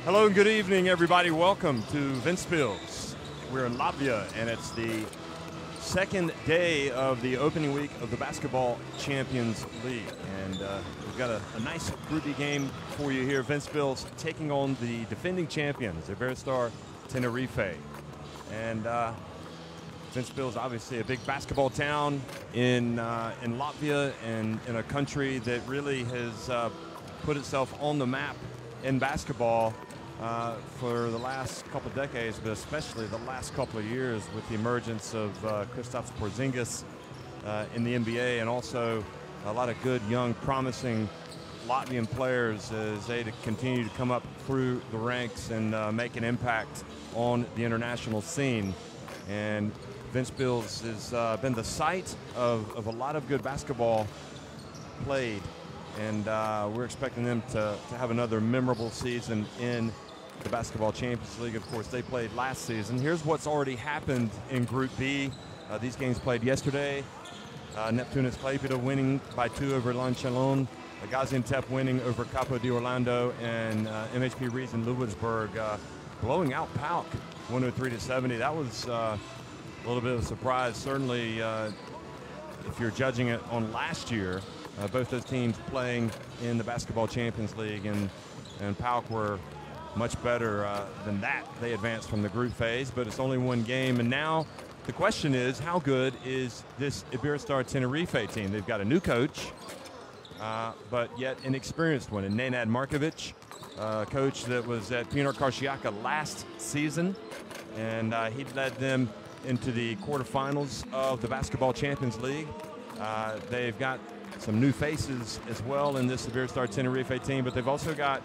Hello and good evening, everybody. Welcome to Ventspils. We're in Latvia, and it's the second day of the opening week of the Basketball Champions League. And we've got a nice Group B game for you here. Ventspils taking on the defending champions, Iberostar Tenerife. And Ventspils, obviously a big basketball town in Latvia, and in a country that really has put itself on the map in basketball for the last couple of decades, but especially the last couple of years with the emergence of Kristaps Porzingis in the NBA, and also a lot of good, young, promising Latvian players as they continue to come up through the ranks and make an impact on the international scene. And Ventspils has been the site of a lot of good basketball played, and we're expecting them to have another memorable season in the Basketball Champions League. Of course, they played last season. Here's what's already happened in Group B. These games played yesterday. Neptunus Klaipėda winning by 2 over Lanchalon. Gaziantep winning over Capo di Orlando, and MHP Reeds and Lewisburg blowing out PAOK 103-70. That was a little bit of a surprise. Certainly, if you're judging it on last year, both those teams playing in the Basketball Champions League, and PAOK were much better than that. They advanced from the group phase, but it's only one game. And now the question is, how good is this Iberostar Tenerife team? They've got a new coach, but yet an experienced one, and Nenad Markovic, coach that was at Pinar Karšiaka last season, and he led them into the quarterfinals of the Basketball Champions League. They've got some new faces as well in this Iberostar Tenerife team, but they've also got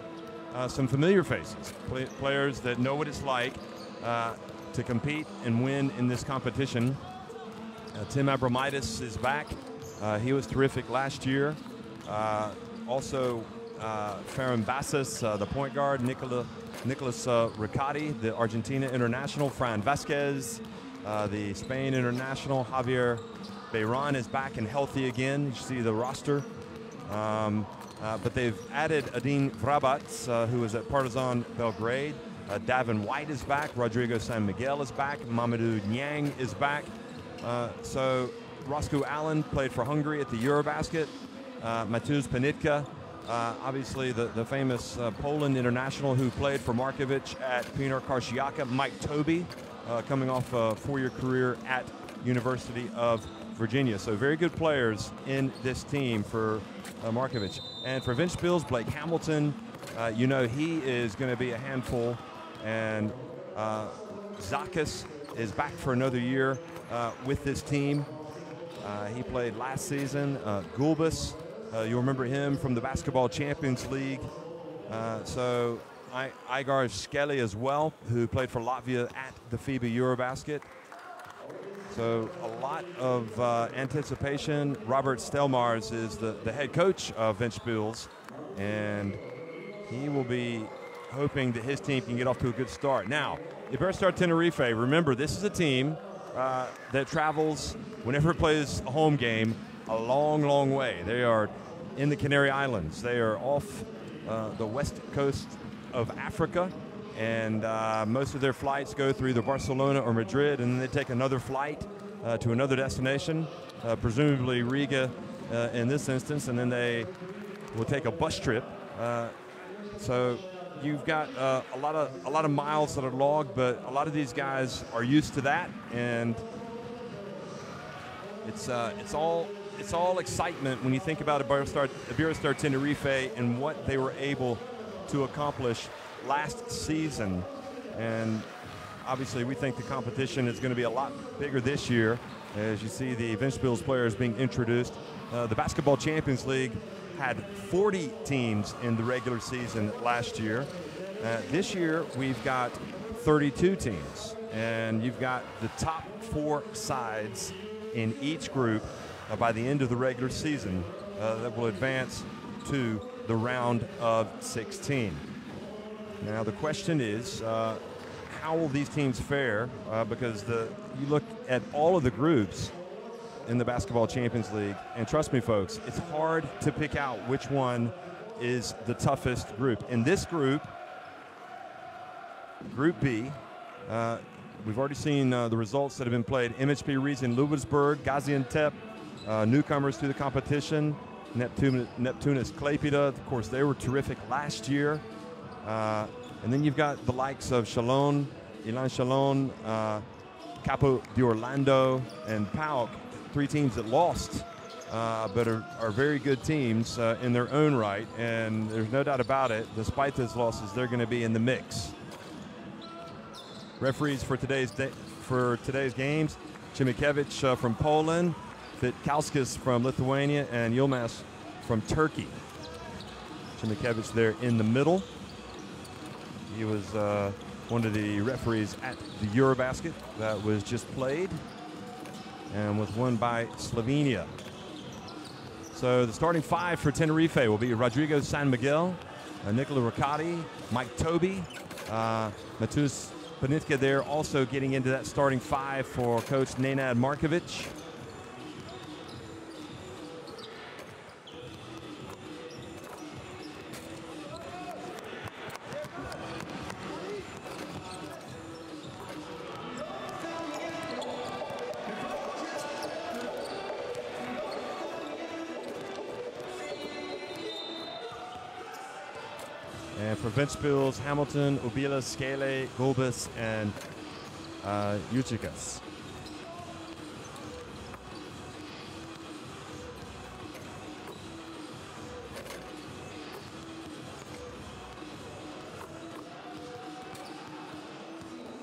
some familiar faces, players that know what it's like to compete and win in this competition. Tim Abramidis is back. He was terrific last year. Also, Ferran Basas, the point guard, Nicolas Riccati, the Argentina international, Fran Vasquez, the Spain international, Javier Beiran is back and healthy again. You see the roster. But they've added Adin Vrabac, who was at Partizan Belgrade. Davin White is back. Rodrigo San Miguel is back. Mamadou Niang is back. So Roscoe Allen played for Hungary at the Eurobasket. Mateusz Panitka, obviously the famous Poland international who played for Markovic at Pinar Karšiaka. Mike Tobey, coming off a 4-year career at University of Virginia. So very good players in this team for Markovic. And for Ventspils, Blake Hamilton, you know he is going to be a handful. And Zakis is back for another year with this team. He played last season. Gulbis, you'll remember him from the Basketball Champions League. So Igar Skelly as well, who played for Latvia at the FIBA Eurobasket. So a lot of anticipation. Robert Stelmars is the head coach of Ventspils, and he will be hoping that his team can get off to a good start. Now, Iberostar Tenerife, remember, this is a team that travels, whenever it plays a home game, a long, long way. They are in the Canary Islands. They are off the west coast of Africa, and most of their flights go through either Barcelona or Madrid, and then they take another flight to another destination, presumably Riga in this instance, and then they will take a bus trip. So you've got a lot of miles that are logged, but a lot of these guys are used to that, and it's all excitement when you think about Iberostar Tenerife and what they were able to accomplish last season. And obviously we think the competition is going to be a lot bigger this year, as you see the Ventspils players being introduced. The Basketball Champions League had 40 teams in the regular season last year. This year we've got 32 teams, and you've got the top 4 sides in each group by the end of the regular season that will advance to the round of 16. Now the question is, how will these teams fare? Because you look at all of the groups in the Basketball Champions League, and trust me, folks, it's hard to pick out which one is the toughest group. In this group, Group B. We've already seen the results that have been played. MHP Reeds in Ludwigsburg, Gaziantep, newcomers to the competition. Neptunus Klaipeda, of course, they were terrific last year. And then you've got the likes of Chalon, Ilan Chalon, Capo di Orlando, and PAOK, 3 teams that lost, but are very good teams in their own right. And there's no doubt about it, despite those losses, they're going to be in the mix. Referees for today's games: Chimikiewicz from Poland, Vitkauskas from Lithuania, and Yilmaz from Turkey. Chimikiewicz there in the middle. He was one of the referees at the Eurobasket that was just played and was won by Slovenia. So the starting 5 for Tenerife will be Rodrigo San Miguel, Nicola Riccati, Mike Toby, Matus Panitka there also getting into that starting 5 for coach Nenad Markovic. And for Ventspils, Hamilton, Ubila, Skele, Gulbis, and Uchikas.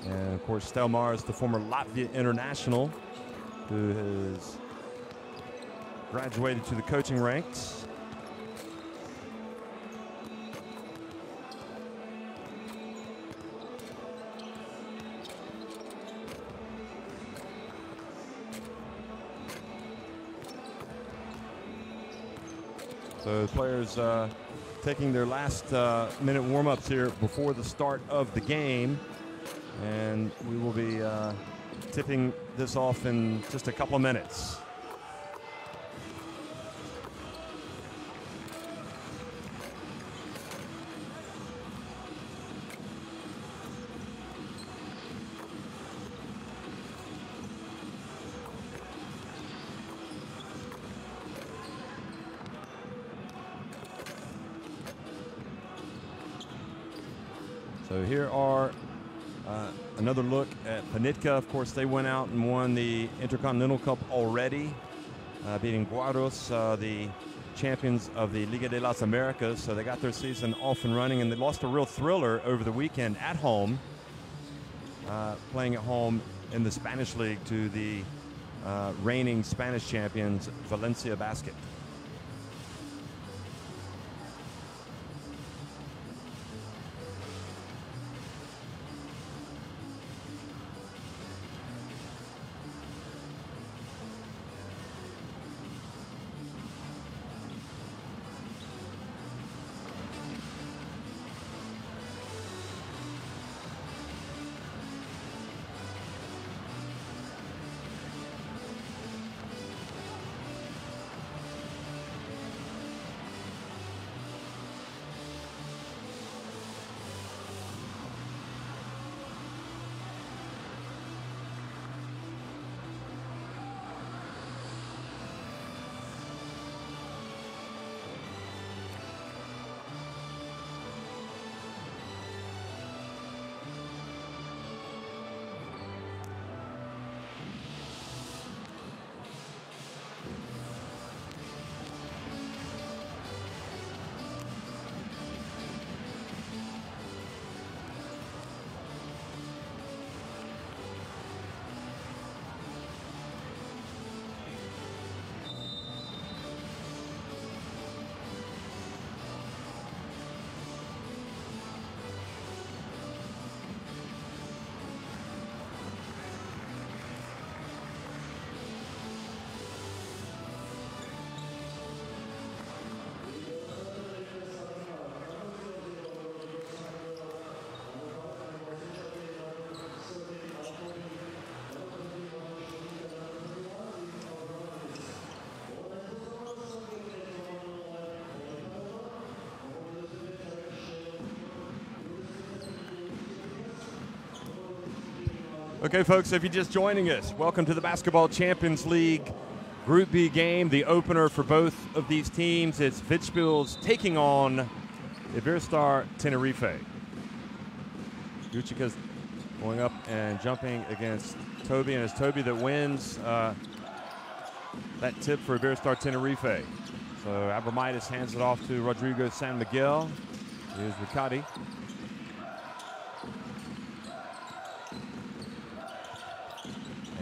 And of course, Stelmar is the former Latvia international who has graduated to the coaching ranks. So players taking their last minute warm-ups here before the start of the game. And we will be tipping this off in just a couple of minutes. So here are another look at Panitka. Of course, they went out and won the Intercontinental Cup already, beating Guaros, the champions of the Liga de las Americas. So they got their season off and running, and they lost a real thriller over the weekend at home, playing at home in the Spanish League to the reigning Spanish champions, Valencia Basket. Okay, folks, if you're just joining us, welcome to the Basketball Champions League Group B game, the opener for both of these teams. It's Ventspils taking on Iberostar Tenerife. Uchica's going up and jumping against Toby, and it's Toby that wins that tip for Iberostar Tenerife. So Abramitis hands it off to Rodrigo San Miguel. Here's Riccardi.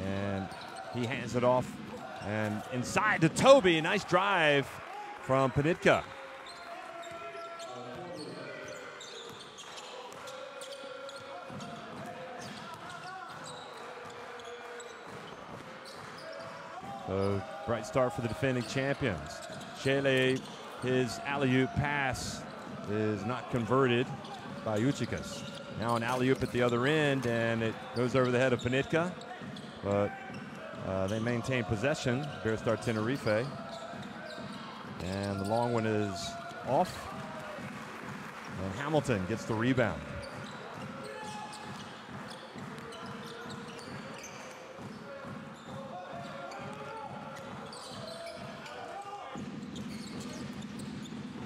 And he hands it off and inside to Toby. Nice drive from Panitka. So bright start for the defending champions. Shele, his alley-oop pass is not converted by Uchicas. Now an alley-oop at the other end, and it goes over the head of Panitka. But they maintain possession, Iberostar Tenerife. And the long one is off. And Hamilton gets the rebound.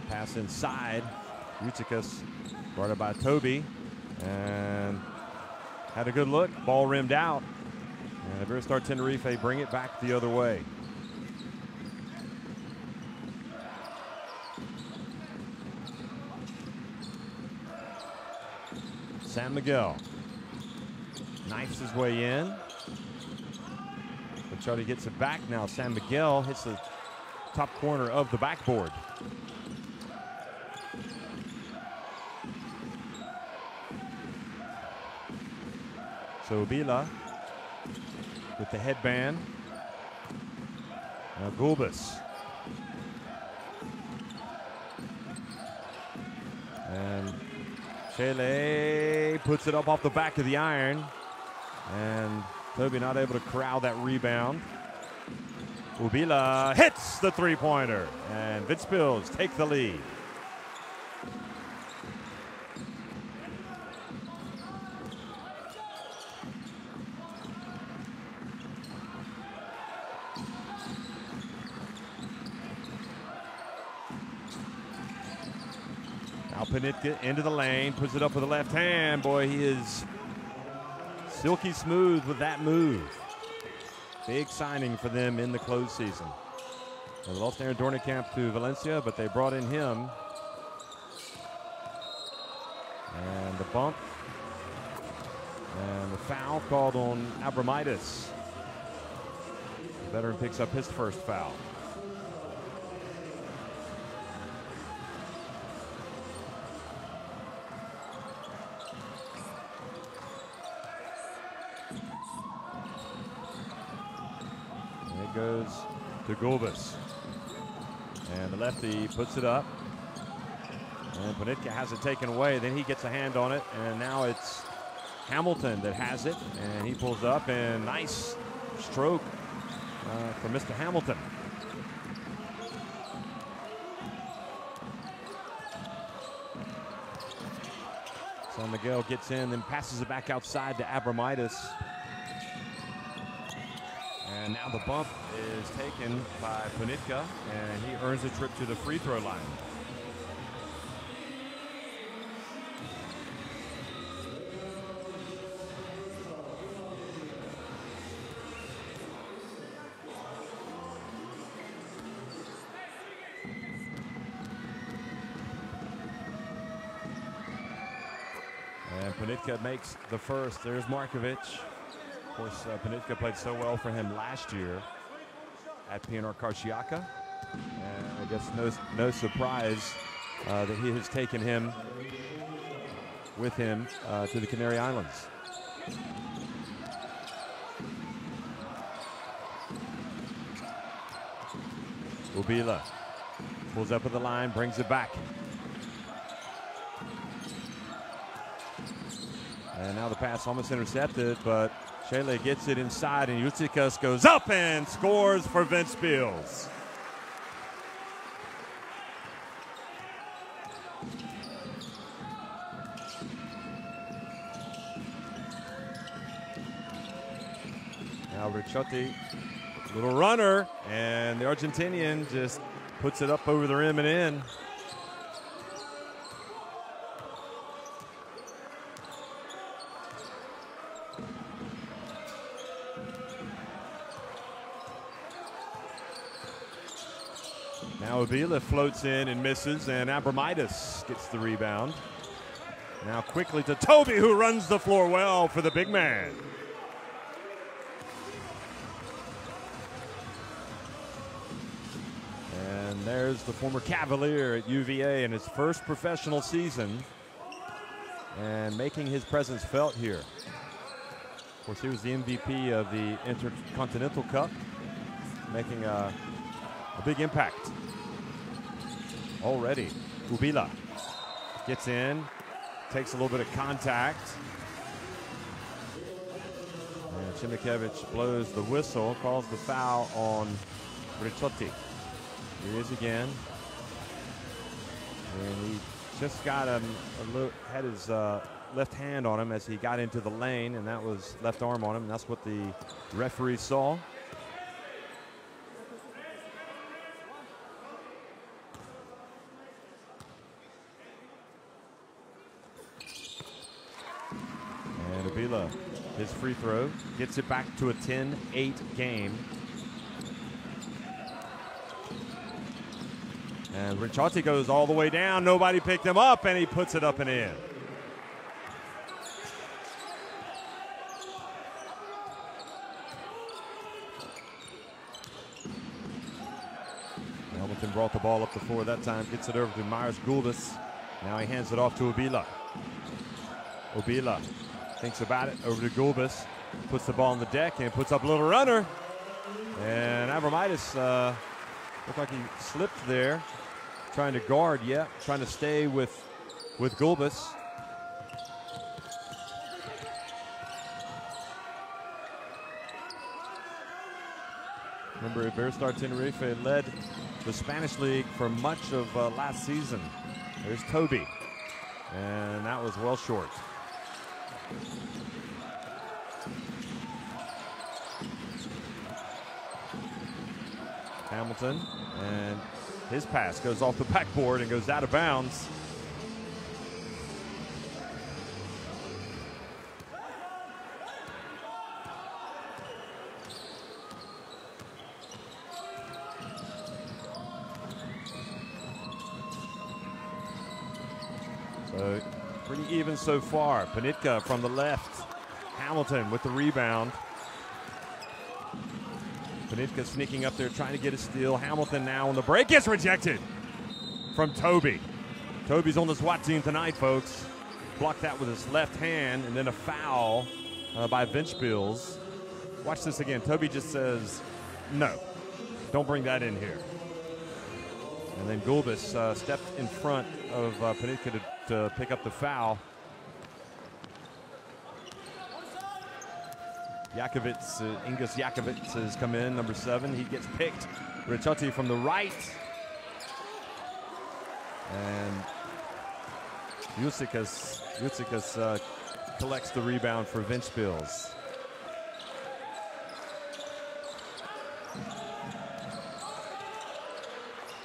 Pass inside. Uchicas guarded by Toby. And had a good look. Ball rimmed out. And Iberostar Tenerife bring it back the other way. San Miguel knifes his way in. Charlie gets it back now. San Miguel hits the top corner of the backboard. So Bila with the headband. Now Gulbis. And Shele puts it up off the back of the iron. And Toby not able to corral that rebound. Ubila hits the three-pointer. And Ventspils take the lead. Now Panitka into the lane, puts it up with the left hand. Boy, he is silky smooth with that move. Big signing for them in the close season. They lost Aaron Dornicamp to Valencia, but they brought in him. And the bump. And the foul called on Abramitis. The veteran picks up his first foul. Goes to Gulbis. And the lefty puts it up. And Panitka has it taken away. Then he gets a hand on it. And now it's Hamilton that has it. And he pulls up. And nice stroke for Mr. Hamilton. San Miguel gets in, then passes it back outside to Abramitis. And now the bump is taken by Panitka, and he earns a trip to the free throw line. And Panitka makes the first. There's Markovic. Of course, Panitka played so well for him last year at PNR Karšiača. And I guess no surprise that he has taken him with him to the Canary Islands. Ubila pulls up at the line, brings it back. And now the pass almost intercepted, but Shele gets it inside, and Uchicas goes up and scores for Ventspils. Now Ricciotti, little runner, and the Argentinian just puts it up over the rim and in. Now Avila floats in and misses, and Abramitis gets the rebound. Now quickly to Toby, who runs the floor well for the big man. And there's the former Cavalier at UVA in his first professional season and making his presence felt here. Of course, he was the MVP of the Intercontinental Cup, making a big impact already. Ubila gets in, takes a little bit of contact. And Chimikevich blows the whistle, calls the foul on Ricciotti. Here he is again. And he just got had his left hand on him as he got into the lane, and that was left arm on him, and that's what the referee saw. And Avila, his free throw, gets it back to a 10-8 game. And Ricciotti goes all the way down. Nobody picked him up, and he puts it up and in. Hamilton brought the ball up the floor that time, gets it over to Myers Gulbis. Now he hands it off to Ubila. Ubila thinks about it, over to Gulbis, puts the ball on the deck and puts up a little runner. And Abramitis looked like he slipped there, trying to guard, trying to stay with Gulbis. Remember, Iberostar Tenerife led the Spanish league for much of last season. There's Toby, and that was well short. Hamilton, and his pass goes off the backboard and goes out of bounds. So pretty even so far. Panitka from the left. Hamilton with the rebound. Panitka sneaking up there, trying to get a steal. Hamilton now on the break, gets rejected from Toby. Toby's on the SWAT team tonight, folks. Blocked that with his left hand, and then a foul by Ventspils. Watch this again. Toby just says, no, don't bring that in here. And then Gulbis stepped in front of Panitka to pick up the foul. Ingus Jakovic has come in, number 7. He gets picked. Ricciotti from the right. And Jutsikas collects the rebound for Ventspils.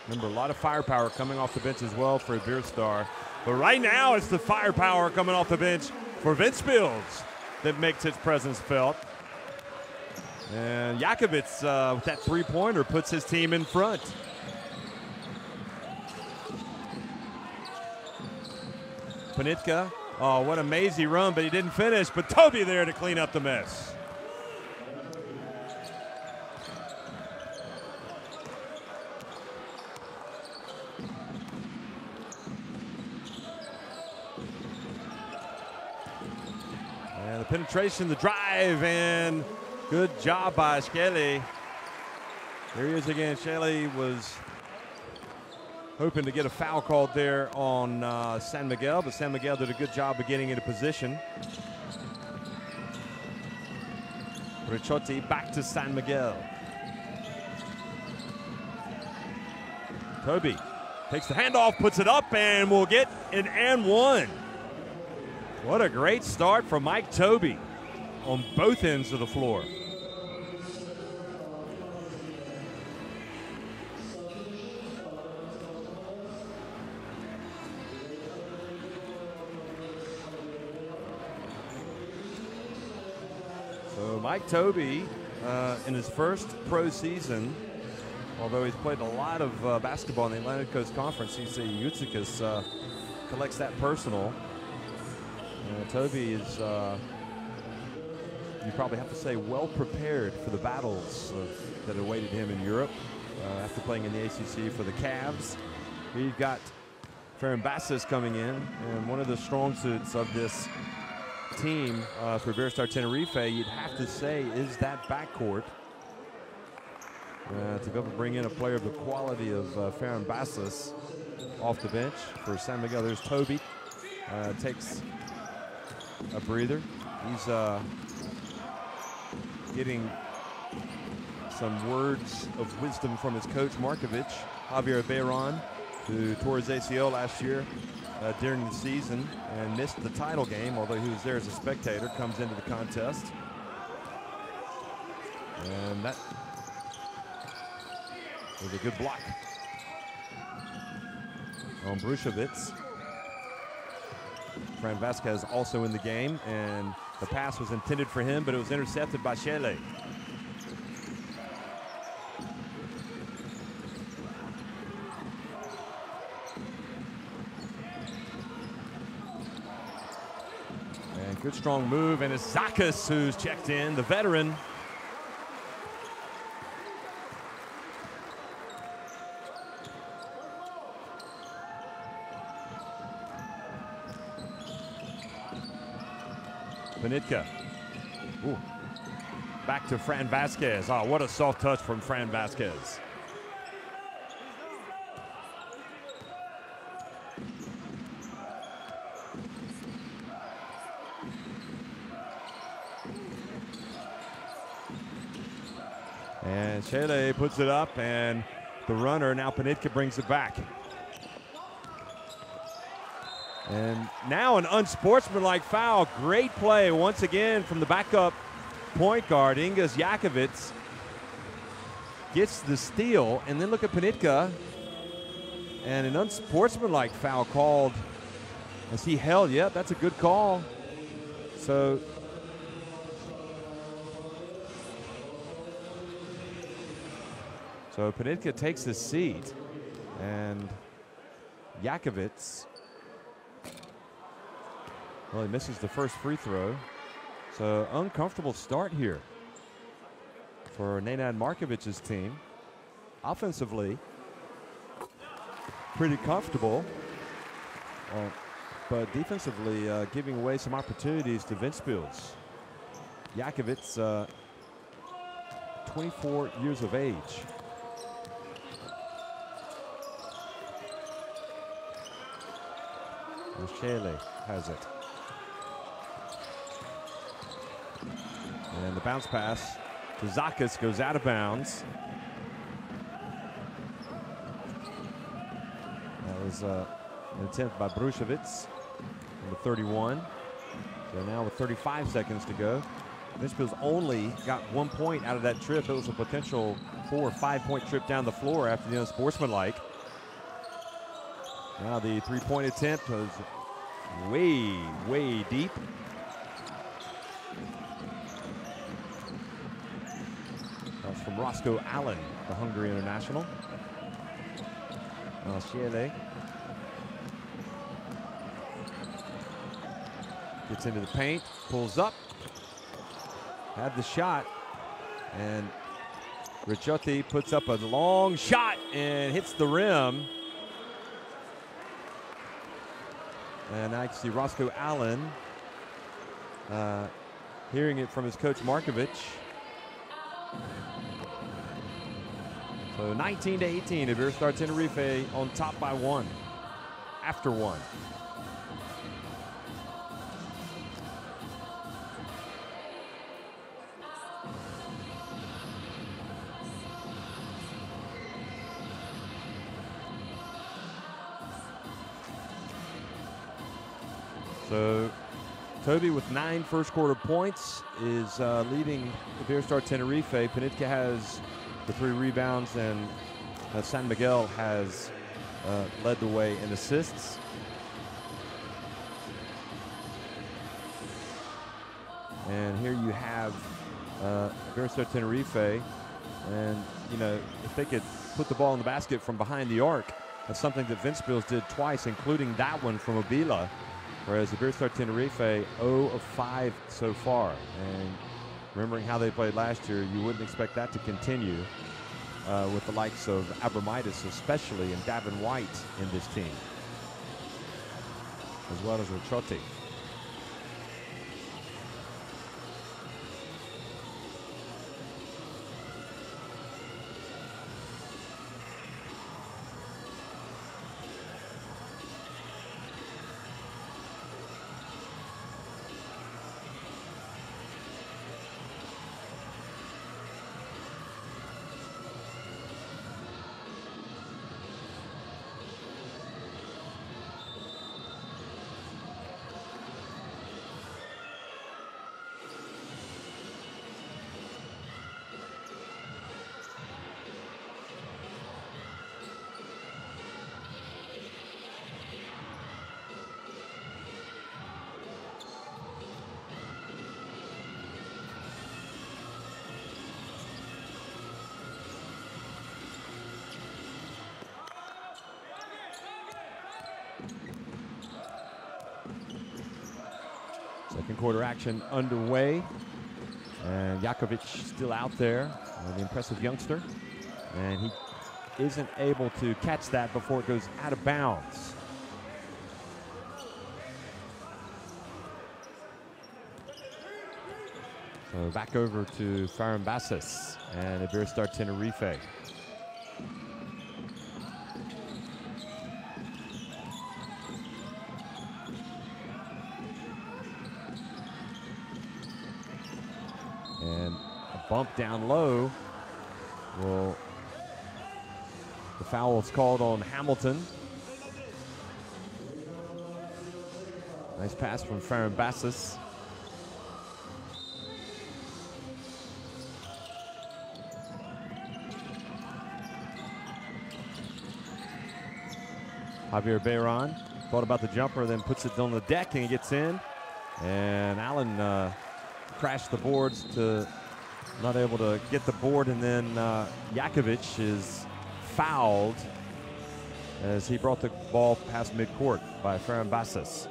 Remember, a lot of firepower coming off the bench as well for Iberostar. But right now, it's the firepower coming off the bench for Ventspils that makes its presence felt. And Jakovic with that three-pointer puts his team in front. Panitka, oh, what a mazy run, but he didn't finish. But Toby there to clean up the mess. And the penetration, the drive, and good job by Shelley. There he is again. Shelley was hoping to get a foul called there on San Miguel, but San Miguel did a good job of getting into position. Ricciotti back to San Miguel. Toby takes the handoff, puts it up, and will get an and one. What a great start from Mike Toby on both ends of the floor. So Mike Tobey, in his first pro season, although he's played a lot of basketball in the Atlantic Coast Conference, Yutsikas collects that personal. Tobey is, you probably have to say, well prepared for the battles that awaited him in Europe after playing in the ACC for the Cavs. We've got Ventspils coming in, and one of the strong suits of this team for Iberostar Tenerife, you'd have to say, is that backcourt. To be able to bring in a player of the quality of Ventspils off the bench for San Miguel. There's Tobey, takes a breather. He's getting some words of wisdom from his coach, Markovic, Javier Bayron, who tore his ACL last year during the season and missed the title game, although he was there as a spectator, comes into the contest. And that was a good block on Brushevitz. Fran Vasquez also in the game, and the pass was intended for him, but it was intercepted by Shele. And good strong move, and it's Zakas who's checked in, the veteran. Panitka. Ooh. Back to Fran Vasquez. Oh, what a soft touch from Fran Vasquez. And Shele puts it up, and the runner, now Panitka, brings it back. And now an unsportsmanlike foul. Great play once again from the backup point guard, Ingas Jakovic. Gets the steal, and then look at Panitka. And an unsportsmanlike foul called as he held. Yep, that's a good call. So Panitka takes his seat, and Jakovic, well, he misses the first free throw. So uncomfortable start here for Nenad Markovic's team. Offensively, pretty comfortable, but defensively giving away some opportunities to Ventspils. Jakovic, 24 years of age. Shele has it. And the bounce pass to Zakas goes out of bounds. That was an attempt by Brushevitz, number 31. So now with 35 seconds to go, Ventspils only got 1 point out of that trip. It was a potential 4 or 5 point trip down the floor after the unsportsmanlike. Now the three-point attempt was way deep. That's from Roscoe Allen, the Hungary international. Shele gets into the paint, pulls up, had the shot, and Ricciotti puts up a long shot and hits the rim. And I can see Roscoe Allen hearing it from his coach Markovic. So 19-18, Iberostar Tenerife on top by 1, after 1. So Tobey with 9 first quarter points is leading Iberostar Tenerife. Panitka has the 3 rebounds, and San Miguel has led the way in assists. And here you have Iberostar Tenerife. And, you know, if they could put the ball in the basket from behind the arc, that's something that Ventspils did twice, including that one from Obila. Whereas Iberostar Tenerife, 0 of 5 so far. And remembering how they played last year, you wouldn't expect that to continue with the likes of Abramitis especially and Davin White in this team, as well as Ricciotti. Second quarter action underway, and Jakovic still out there, the impressive youngster, and he isn't able to catch that before it goes out of bounds. So back over to Farambassis and Iberostar Tenerife. And a bump down low. Well, the foul is called on Hamilton. Nice pass from Farambassis. Javier Bayron thought about the jumper, then puts it on the deck and he gets in. And Allen crashed the boards to not able to get the board, and then Jakovic is fouled as he brought the ball past midcourt by Farambassis.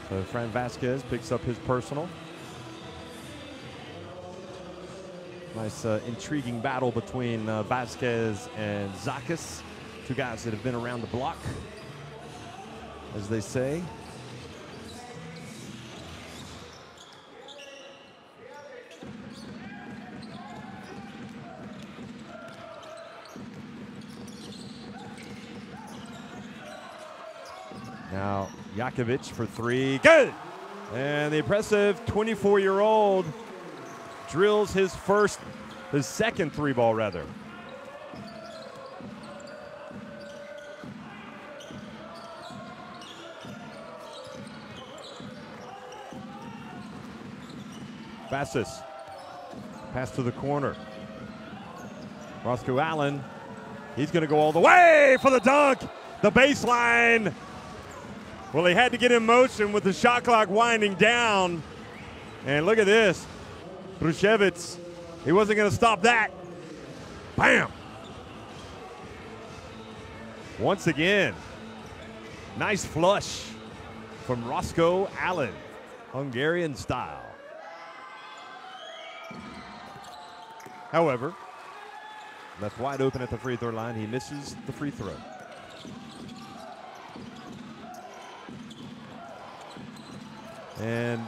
So Fran Vasquez picks up his personal. Nice intriguing battle between Vasquez and Zakis, two guys that have been around the block, as they say. Now Jakovic for three, good! And the impressive 24-year-old drills his second three ball rather. Vasquez, pass to the corner. Roscoe Allen, he's gonna go all the way for the dunk, the baseline. Well, he had to get in motion with the shot clock winding down. And look at this. Brushevitz, he wasn't going to stop that. Bam! Once again, nice flush from Roscoe Allen, Hungarian style. However, left wide open at the free throw line. He misses the free throw. And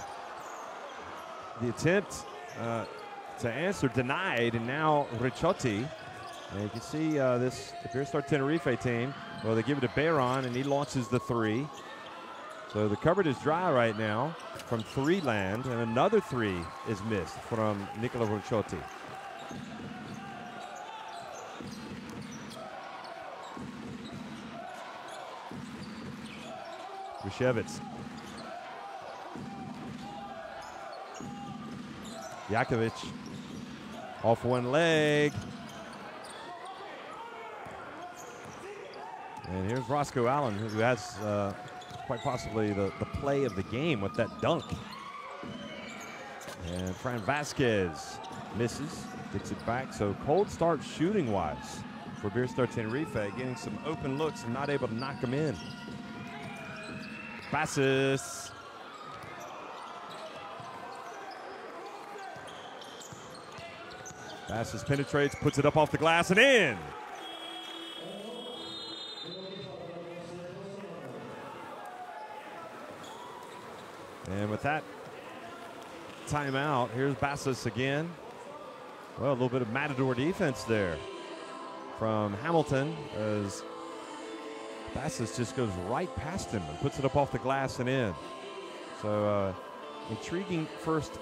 the attempt to answer denied, and now Ricciotti. And you can see this Iberostar Tenerife team, well, they give it to Bayron, and he launches the three. So the cupboard is dry right now from three land, and another three is missed from Nicola Ricciotti. Brushevitz. Jakovic off one leg. And here's Roscoe Allen, who has quite possibly the play of the game with that dunk. And Fran Vasquez misses, gets it back. So cold start shooting-wise for Iberostar Tenerife, getting some open looks and not able to knock them in. Passes. Passes, penetrates, puts it up off the glass and in. And with that timeout, here's Bassis again. Well, a little bit of Matador defense there from Hamilton as Bassis just goes right past him and puts it up off the glass and in. So intriguing first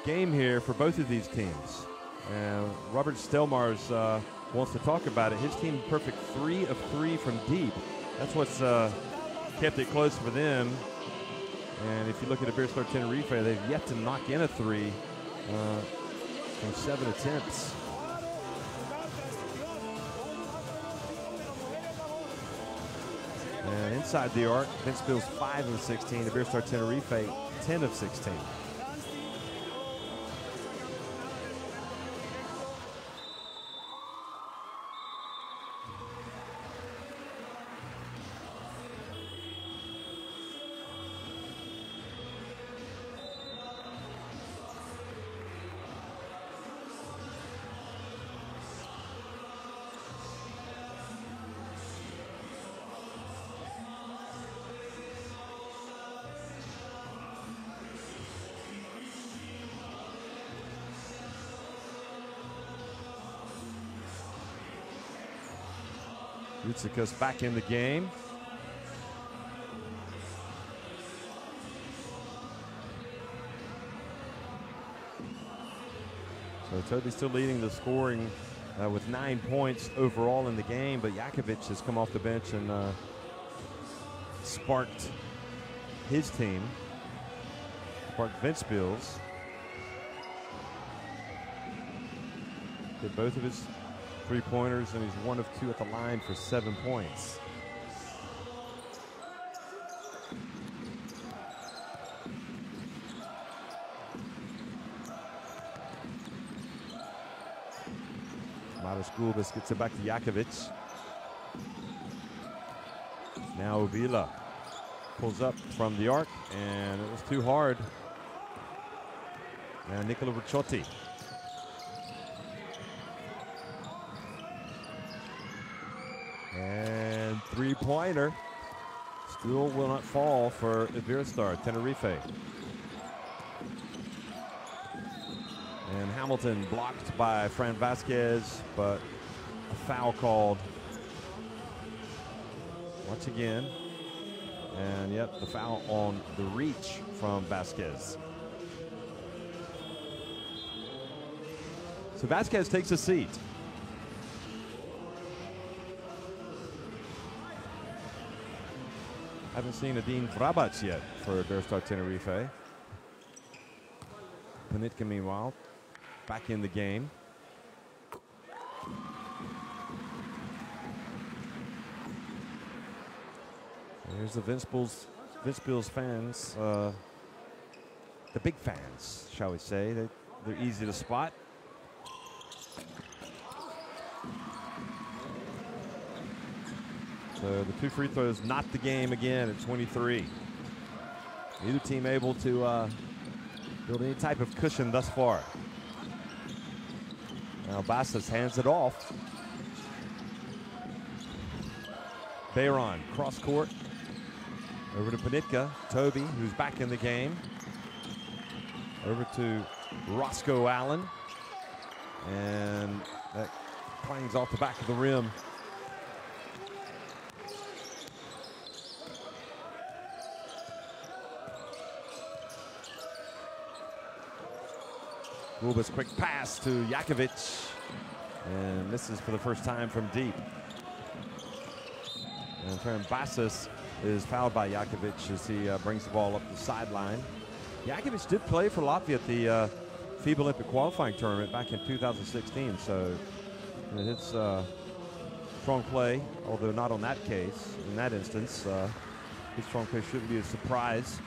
game here for both of these teams. And Robert Stelmars wants to talk about it. His team perfect 3 of 3 from deep. That's what's kept it close for them. And if you look at Iberostar Tenerife, they've yet to knock in a 3 from 7 attempts. And inside the arc, Ventspils 5 of 16, Iberostar Tenerife 10 of 16. Utsikas back in the game. So Toby's still leading the scoring with 9 points overall in the game, but Jakovic has come off the bench and sparked his team, sparked Ventspils. Did both of his 3-pointers, and he's 1 of 2 at the line for 7 points. Matos Gulbis gets it back to Jakovic. Now Ovila pulls up from the arc, and it was too hard. Now Nicola Ricciotti. And 3-pointer still will not fall for Iberostar Tenerife. And Hamilton blocked by Fran Vasquez, but a foul called once again. And yep, the foul on the reach from Vasquez. So Vasquez takes a seat. Haven't seen Adin Vrabac yet for Iberostar Tenerife. Panitka, meanwhile, back in the game. Here's the Ventspils fans, the big fans, shall we say. They're easy to spot. So the 2 free throws not the game again at 23. Neither team able to build any type of cushion thus far. Now Bassis hands it off. Bayron cross court over to Panitka. Toby, who's back in the game. Over to Roscoe Allen. And that clangs off the back of the rim. Gulbis quick pass to Jakovic, and misses for the first time from deep. And Fran Bassis is fouled by Jakovic as he brings the ball up the sideline. Jakovic did play for Latvia at the FIBA Olympic qualifying tournament back in 2016. So it's strong play, although not on that case. In that instance, his strong play shouldn't be a surprise.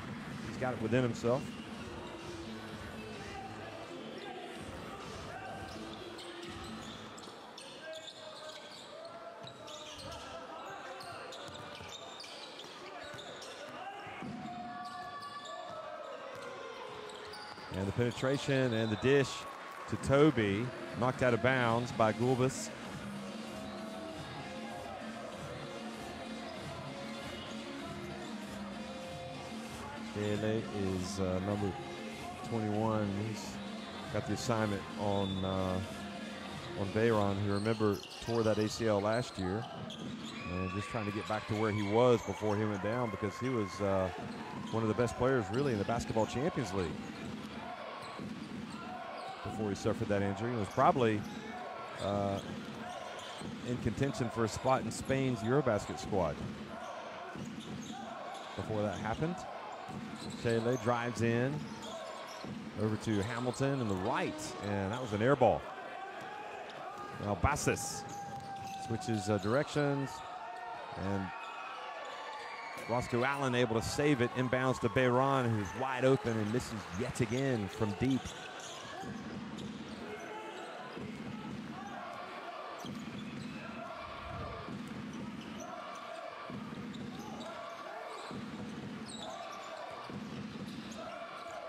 He's got it within himself. And the penetration and the dish to Toby, knocked out of bounds by Gulbis. Gale is number 21. He's got the assignment on Bayron, who, remember, tore that ACL last year. And just trying to get back to where he was before he went down, because he was one of the best players really in the Basketball Champions League before he suffered that injury. He was probably in contention for a spot in Spain's Eurobasket squad before that happened. Shele drives in over to Hamilton in the right, and that was an air ball. Now Bassis switches directions, and Roscoe Allen able to save it, inbounds to Bayron, who's wide open and misses yet again from deep.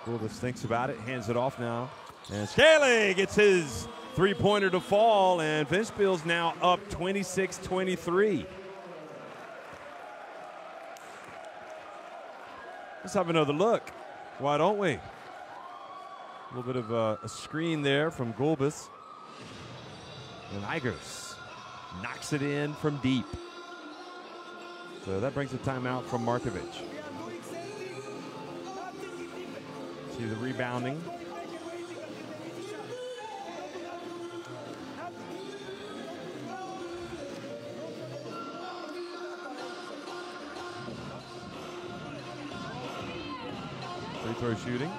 Gulbis thinks about it, hands it off now, and Scaley gets his three-pointer to fall, and Ventspils now up 26-23. Let's have another look. Why don't we? A little bit of a screen there from Gulbis, and Igers knocks it in from deep. So that brings a timeout from Markovic. See the rebounding. Free throw shooting.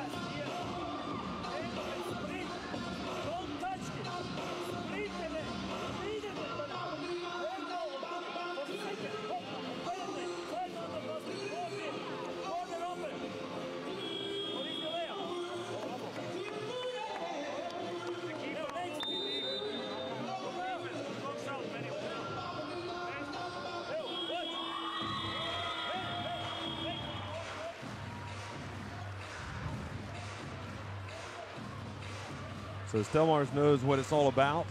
So Stelmars knows what it's all about,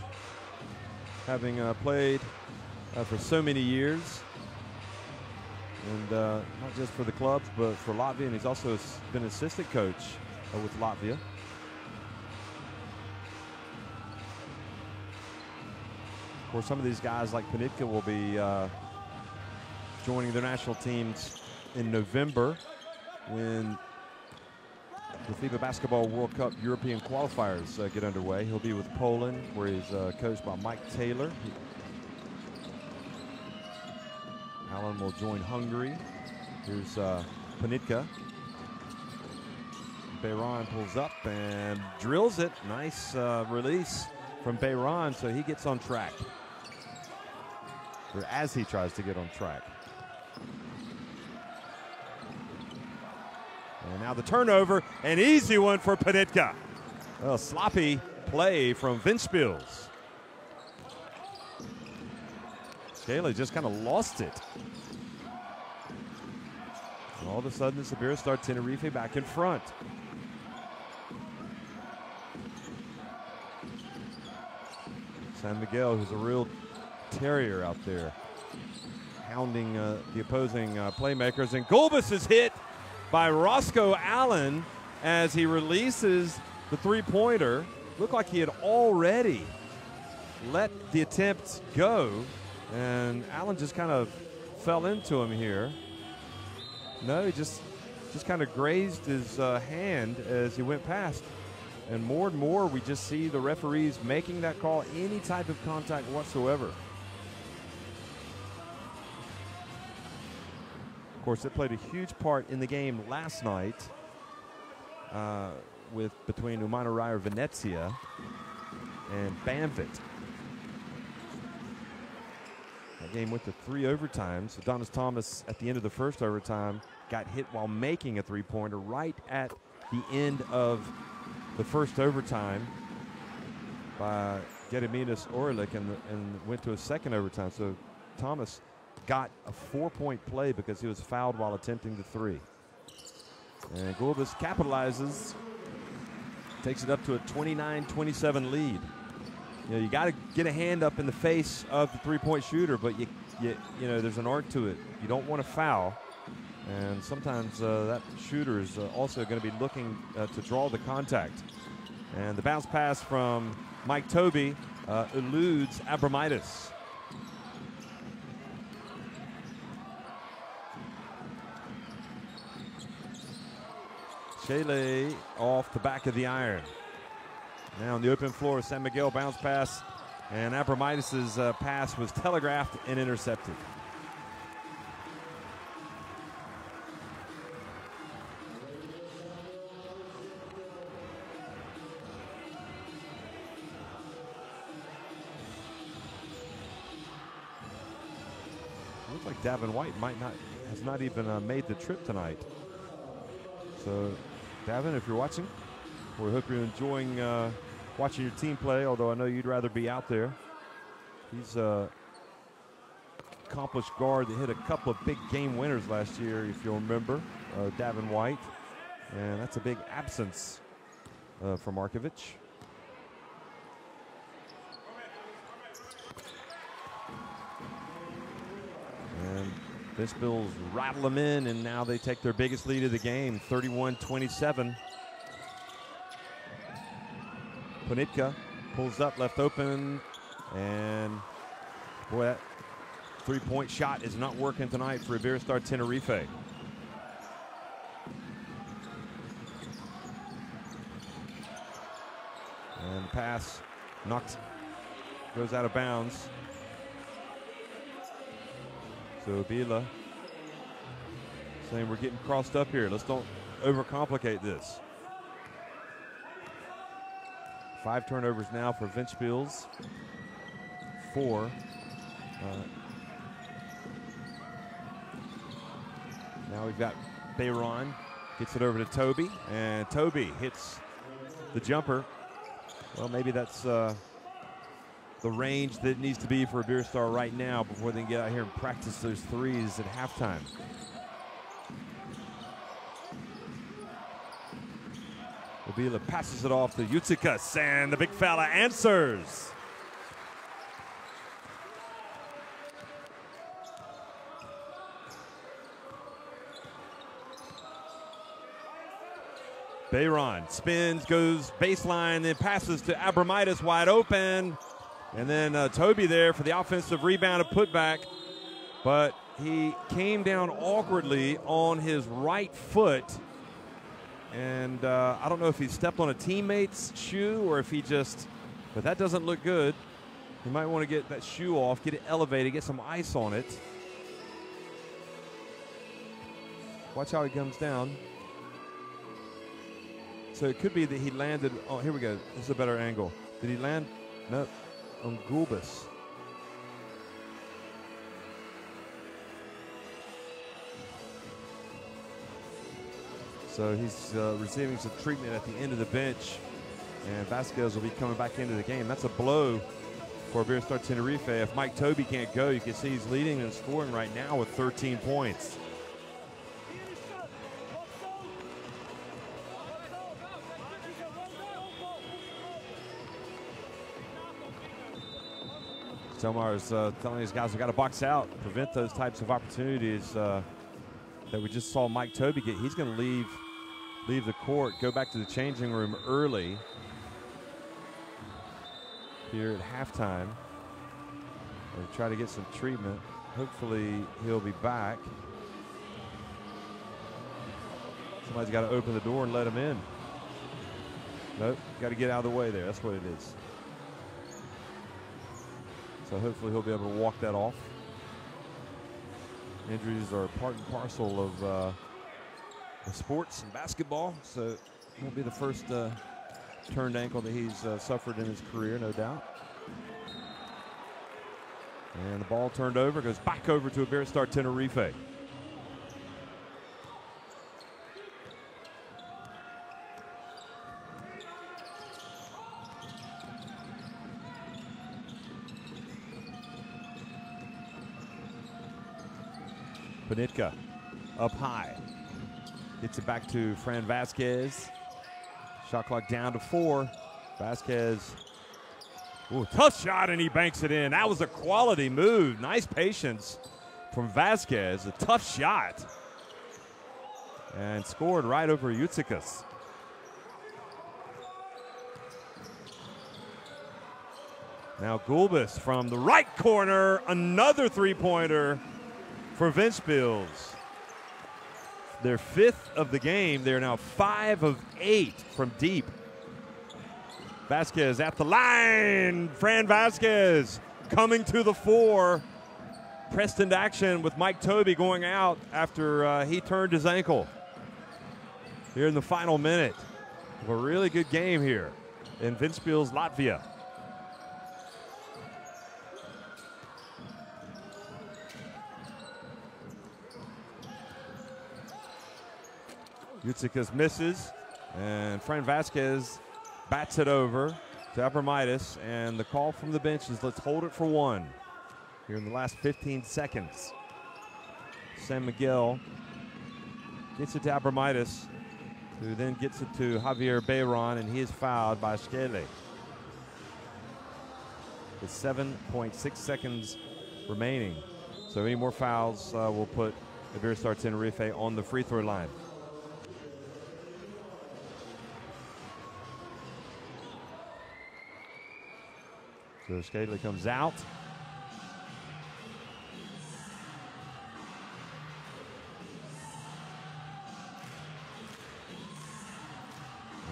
having played for so many years, and not just for the clubs, but for Latvia, and he's also been assistant coach with Latvia. Of course, some of these guys like Panitka will be joining their national teams in November when the FIBA Basketball World Cup European qualifiers get underway. He'll be with Poland, where he's coached by Mike Taylor. Allen will join Hungary. Here's Panitka. Bayron pulls up and drills it. Nice release from Bayron, so he gets on track, or as he tries to get on track. And now the turnover, an easy one for Panitka. A sloppy play from Ventspils. Scaley just kind of lost it. And all of a sudden, it's Iberostar Tenerife back in front. San Miguel, who's a real terrier out there, hounding the opposing playmakers. And Gulbis is hit by Roscoe Allen as he releases the three-pointer. Looked like he had already let the attempt go, and Allen just kind of fell into him here. No, he just kind of grazed his hand as he went past. And more we just see the referees making that call, any type of contact whatsoever. Of course, it played a huge part in the game last night. between Umanorai Venezia and Banvit. That game went to 3 overtimes. Adonis Thomas at the end of the first overtime got hit while making a three-pointer right at the end of the first overtime by Gediminas Orlik and went to a second overtime. So Thomas got a 4-point play because he was fouled while attempting the three. And Gulbis capitalizes, takes it up to a 29-27 lead. You know, you got to get a hand up in the face of the three-point shooter, but you know, there's an art to it. You don't want to foul, and sometimes that shooter is also going to be looking to draw the contact. And the bounce pass from Mike Tobey eludes Abramitis. Shele off the back of the iron. Now on the open floor, San Miguel bounce pass, and Abramitis' pass was telegraphed and intercepted. Looks like Davin White has not even made the trip tonight. So, Davin, if you're watching, we hope you're enjoying watching your team play, although I know you'd rather be out there. He's an accomplished guard that hit a couple of big game winners last year, if you'll remember, Davin White. And that's a big absence for Markovic. And Ventspils rattle them in, and now they take their biggest lead of the game, 31-27. Ponitka pulls up, left open, and boy, that three-point shot is not working tonight for Iberostar Tenerife. And the pass goes out of bounds. So Bila saying we're getting crossed up here. Let's don't overcomplicate this. 5 turnovers now for Ventspils. 4. Now we've got Bayron. Gets it over to Toby, and Toby hits the jumper. Well, maybe that's the range that it needs to be for Iberostar right now before they can get out here and practice those threes at halftime. Obila passes it off to Utikas, and the big fella answers. Bayron spins, goes baseline, then passes to Abramitis wide open. And then Toby there for the offensive rebound and putback. But he came down awkwardly on his right foot. And I don't know if he stepped on a teammate's shoe or if he just, but that doesn't look good. You might want to get that shoe off, get it elevated, get some ice on it. Watch how he comes down. So it could be that he landed, oh, here we go. This is a better angle. Did he land? Nope. On Gulbis. So he's receiving some treatment at the end of the bench, and Vasquez will be coming back into the game. That's a blow for Iberostar Tenerife. If Mike Toby can't go, you can see he's leading and scoring right now with 13 points. Tomar is telling these guys we got to box out, prevent those types of opportunities that we just saw Mike Toby get. He's going to leave the court, go back to the changing room early here at halftime, and try to get some treatment. Hopefully he'll be back. Somebody's got to open the door and let him in. Nope, got to get out of the way there. That's what it is. So hopefully he'll be able to walk that off. Injuries are part and parcel of sports and basketball, so Won't be the first turned ankle that he's suffered in his career, no doubt. And the ball turned over, goes back over to Iberostar Tenerife. Panitka up high. Gets it back to Fran Vasquez. Shot clock down to 4. Vasquez. Ooh, tough shot, and he banks it in. That was a quality move. Nice patience from Vasquez. A tough shot. And scored right over Ventspils. Now Gulbis from the right corner. Another three-pointer for Ventspils. Their 5th of the game. They're now 5 of 8 from deep. Vasquez at the line. Fran Vasquez coming to the fore. Pressed into action with Mike Tobey going out after he turned his ankle. Here in the final minute of a really good game here in Ventspils, Latvia. Ventspils misses, and Fran Vasquez bats it over to Abramitis, and the call from the bench is let's hold it for 1 here in the last 15 seconds. San Miguel gets it to Abramitis, who then gets it to Javier Bayron, and he is fouled by Skele. With 7.6 seconds remaining. So any more fouls will put Iberostar Tenerife on the free throw line. So Skadley comes out.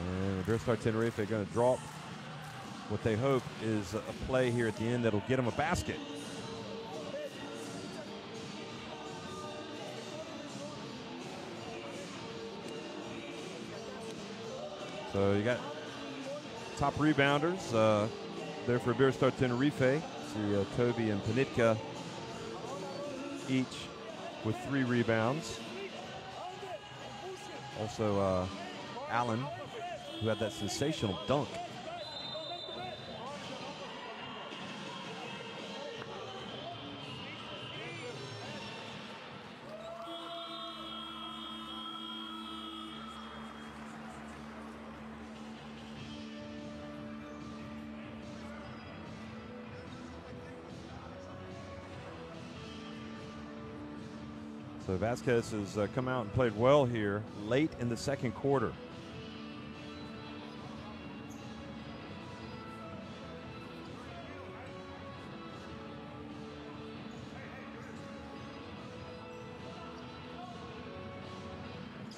And Iberostar Tenerife are going to drop what they hope is a play here at the end that'll get them a basket. So you got top rebounders there for Iberostar Tenerife. See Tobey and Panitka each with 3 rebounds. Also Allen, who had that sensational dunk. So Vasquez has come out and played well here late in the second quarter.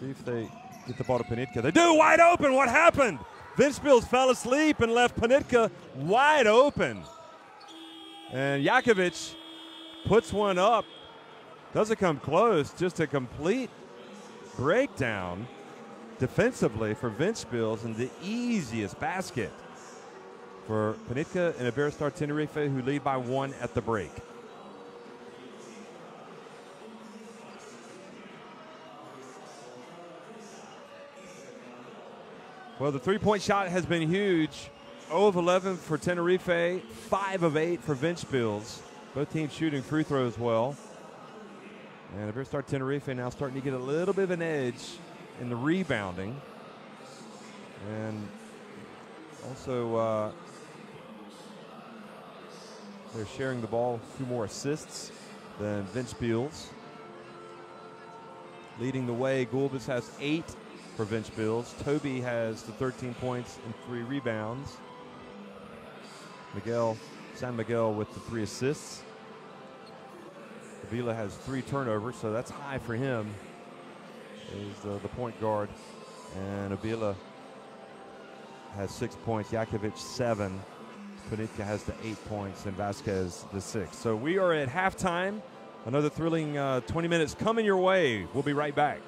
See if they get the ball to Panitka. They do, wide open. What happened? Ventspils fell asleep and left Panitka wide open. And Jakovic puts one up. Doesn't come close, just a complete breakdown defensively for Ventspils and the easiest basket for Panitka and Iberostar Tenerife, who lead by 1 at the break. Well, the three-point shot has been huge. 0 of 11 for Tenerife, 5 of 8 for Ventspils. Both teams shooting free throws well. And Iberostar Tenerife now starting to get a little bit of an edge in the rebounding. And also they're sharing the ball, 2 more assists than Ventspils. Leading the way, Gulbis has 8 for Ventspils. Tobey has the 13 points and 3 rebounds. San Miguel with the 3 assists. Avila has 3 turnovers, so that's high for him. He's the point guard. And Avila has 6 points. Jakovic 7. Panitka has the 8 points, and Vasquez the 6. So we are at halftime. Another thrilling 20 minutes coming your way. We'll be right back.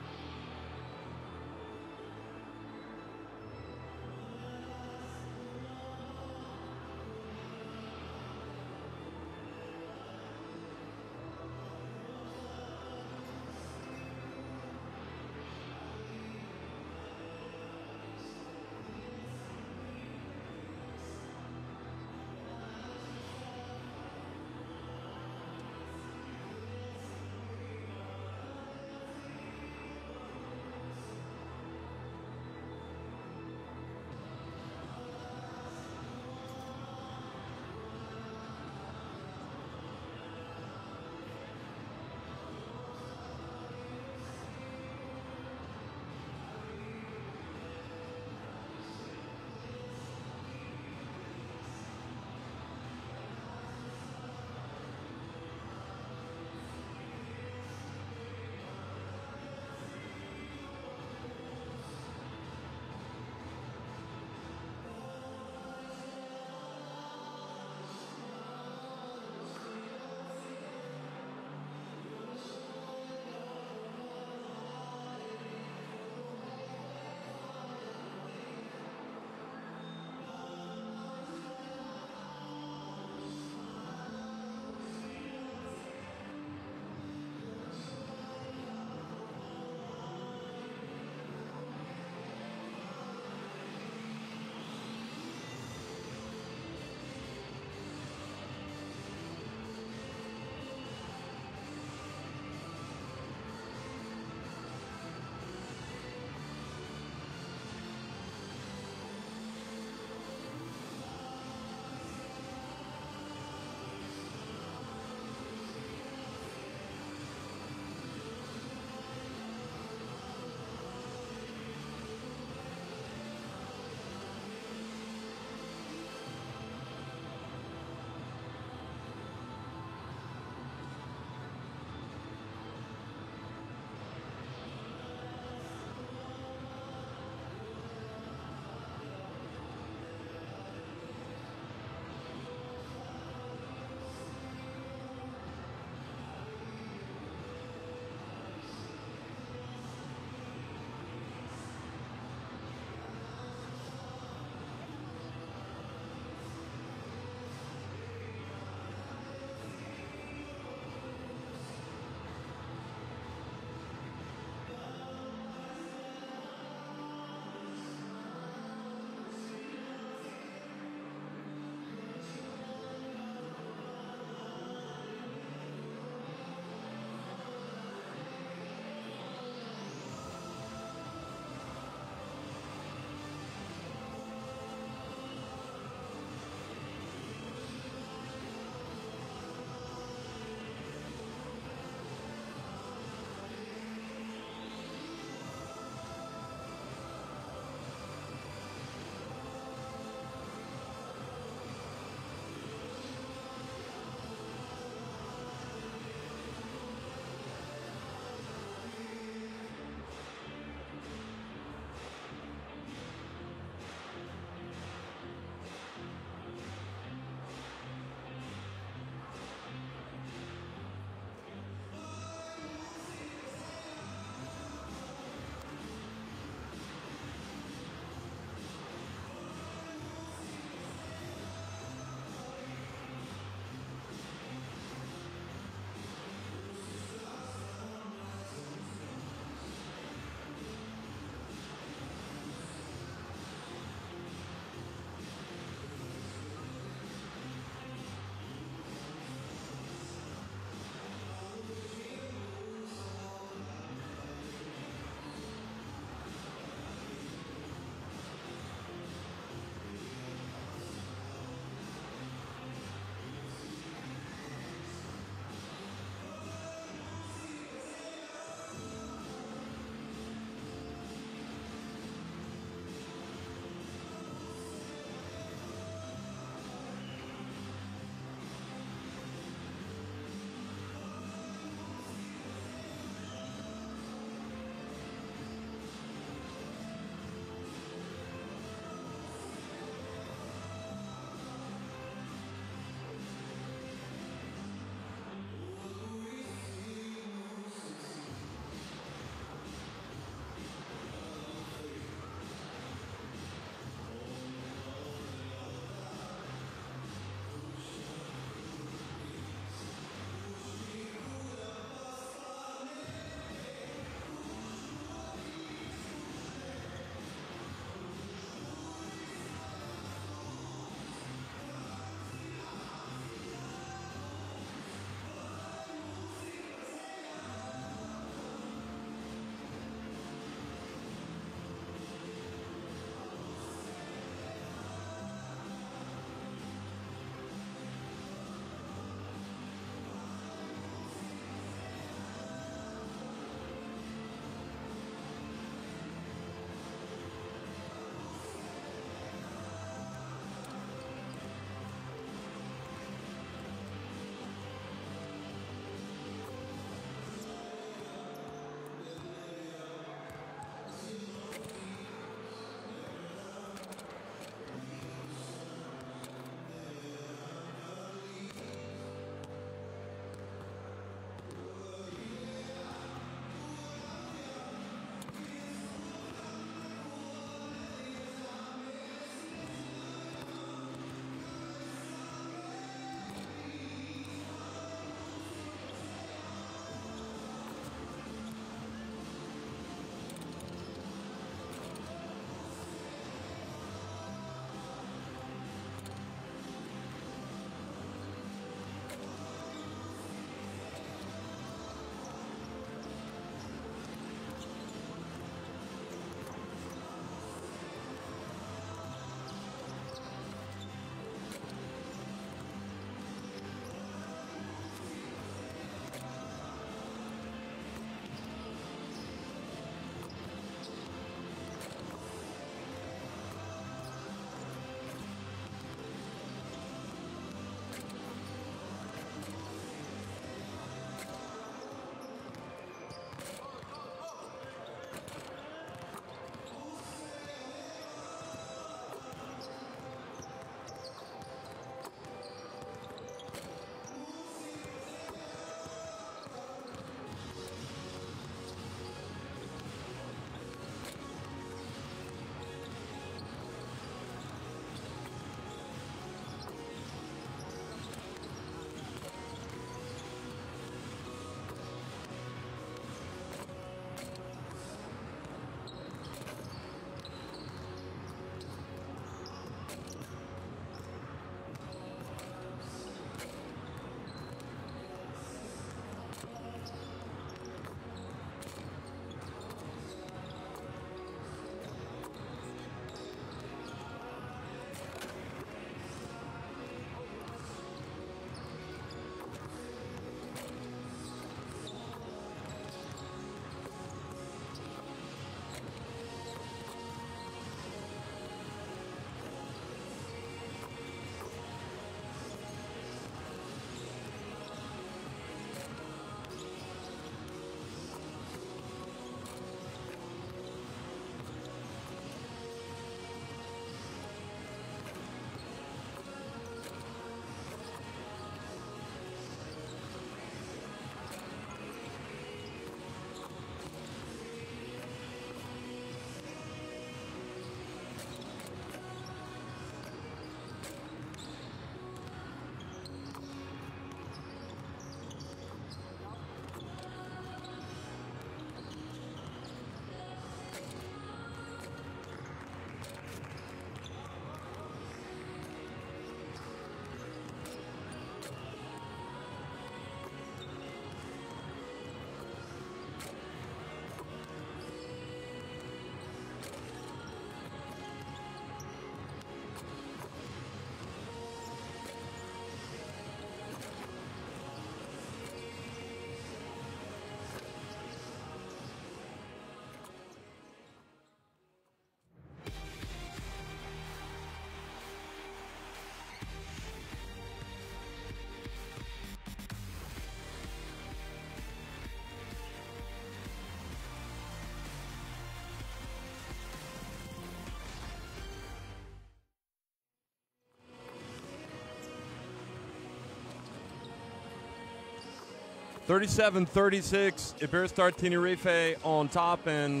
37-36, Iberostar Tenerife on top, and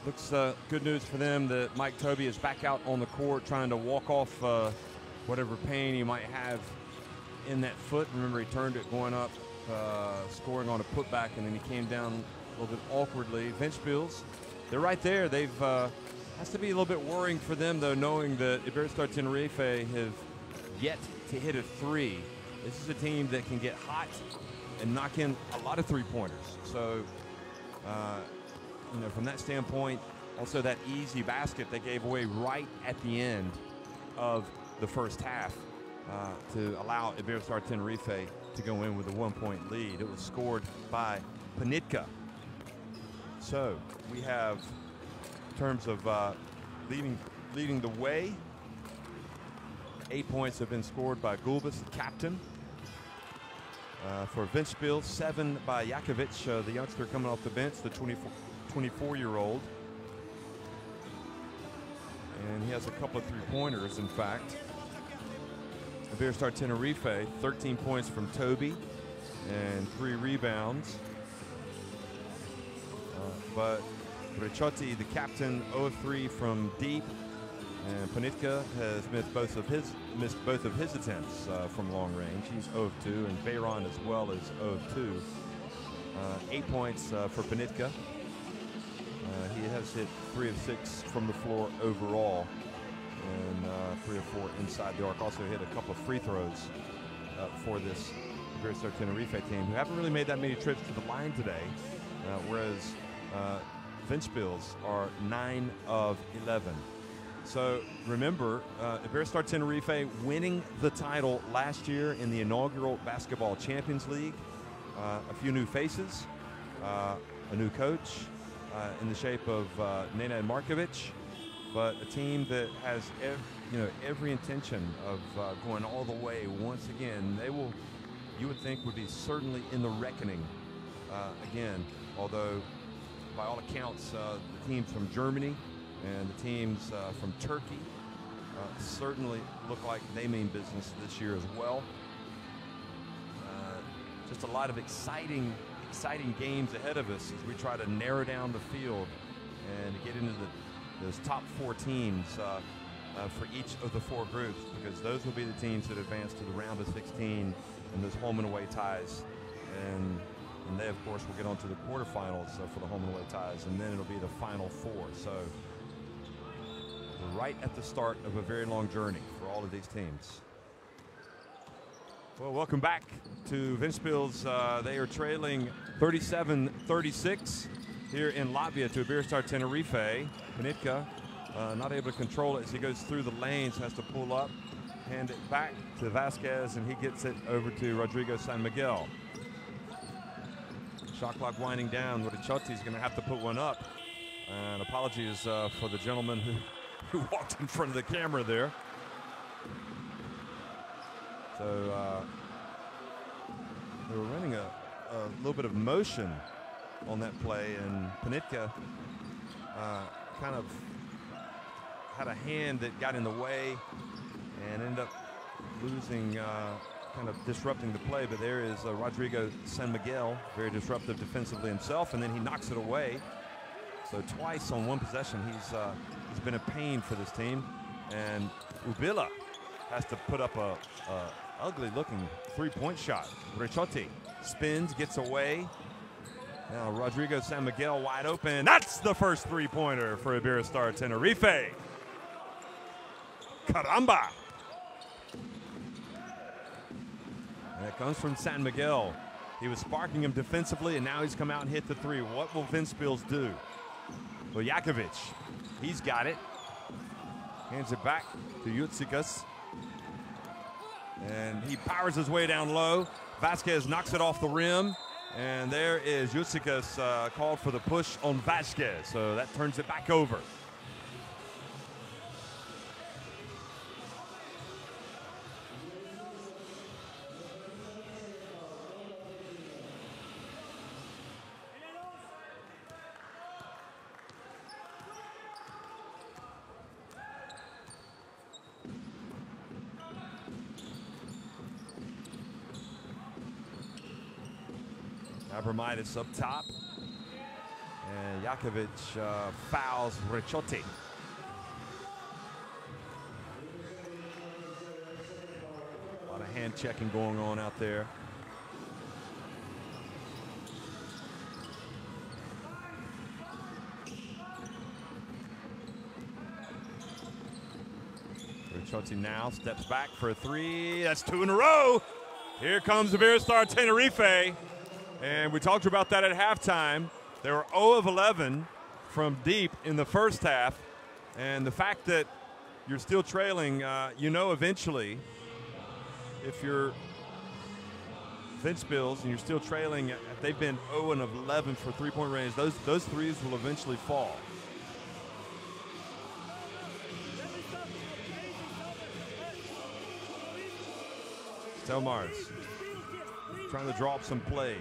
looks good news for them that Mike Tobey is back out on the court trying to walk off whatever pain he might have in that foot. Remember, he turned it going up, scoring on a putback, and then he came down a little bit awkwardly. Ventspils, they're right there. They've has to be a little bit worrying for them, though, knowing that Iberostar Tenerife have yet to hit a three. This is a team that can get hot and knock in a lot of three-pointers. So, you know, from that standpoint, also that easy basket they gave away right at the end of the first half to allow Iberostar Tenerife to go in with a 1-point lead. It was scored by Panitka. So we have, in terms of leading the way, 8 points have been scored by Gulbis, the captain. For Ventspils, 7 by Jakovic, the youngster coming off the bench, the 24-year-old. And he has a couple of three-pointers, in fact. Iberostar Tenerife, 13 points from Toby and 3 rebounds. But Ricciotti, the captain, 0 of 3 from deep. And Panitka has missed both of his attempts from long range. He's 0 of 2, and Bayron as well is 0 of 2. 8 points for Panitka. He has hit 3 of 6 from the floor overall, and 3 of 4 inside the arc. Also hit a couple of free throws for this Iberostar Tenerife team, who haven't really made that many trips to the line today, whereas Ventspils are 9 of 11. So remember, Iberostar Tenerife winning the title last year in the inaugural Basketball Champions League. A few new faces, a new coach in the shape of Nenad Markovic, but a team that has every intention of going all the way once again. They will, you would think, would be certainly in the reckoning again, although by all accounts the teams from Germany and the teams from Turkey certainly look like they mean business this year as well. Just a lot of exciting games ahead of us as we try to narrow down the field and get into those top 4 teams for each of the 4 groups, because those will be the teams that advance to the round of 16 and those home and away ties. And they, of course, will get on to the quarterfinals for the home and away ties, and then it'll be the final 4. So we're right at the start of a very long journey for all of these teams. Well, welcome back to Ventspils. They are trailing 37-36 here in Latvia to Iberostar Tenerife. Panitka not able to control it as he goes through the lanes, has to pull up, hand it back to Vasquez, and he gets it over to Rodrigo San Miguel. Shot clock winding down. Ricciotti is going to have to put one up. And apologies for the gentleman who walked in front of the camera there. So they were running a little bit of motion on that play, and Panitka kind of had a hand that got in the way and ended up losing, kind of disrupting the play. But there is Rodrigo San Miguel, very disruptive defensively himself, and then he knocks it away. So twice on one possession, he's been a pain for this team. And Ubila has to put up a ugly-looking three-point shot. Ricciotti spins, gets away. Now Rodrigo San Miguel wide open. That's the first three-pointer for Iberostar Tenerife. Caramba! And it comes from San Miguel. He was sparking him defensively, and now he's come out and hit the three. What will Ventspils do? Well, Jakovic, he's got it. Hands it back to Jutsikas. And he powers his way down low. Vasquez knocks it off the rim. And there is Jutsikas called for the push on Vasquez. So that turns it back over. Abramitis up top. And Jakovic fouls Ricciotti. A lot of hand checking going on out there. Ricciotti now steps back for a three. That's two in a row. Here comes Iberostar Tenerife. And we talked about that at halftime. They were 0 of 11 from deep in the first half. And the fact that you're still trailing, you know eventually, if you're Ventspils and you're still trailing, if they've been 0 and 11 for three-point range, those threes will eventually fall. Stelmars trying to draw up some plays.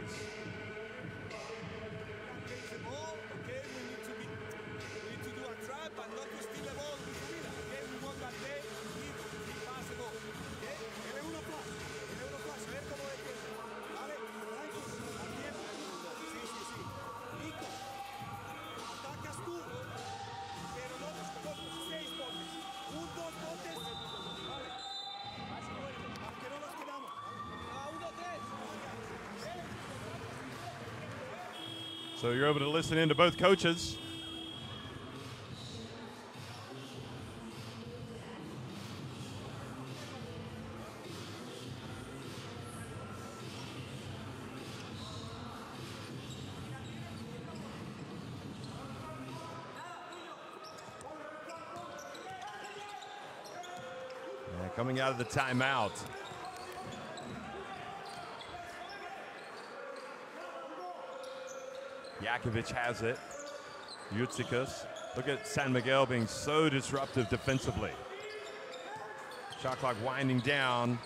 So you're able to listen in to both coaches. And coming out of the timeout. Jakovic has it. Utsikas. Look at San Miguel being so disruptive defensively. Shot clock winding down.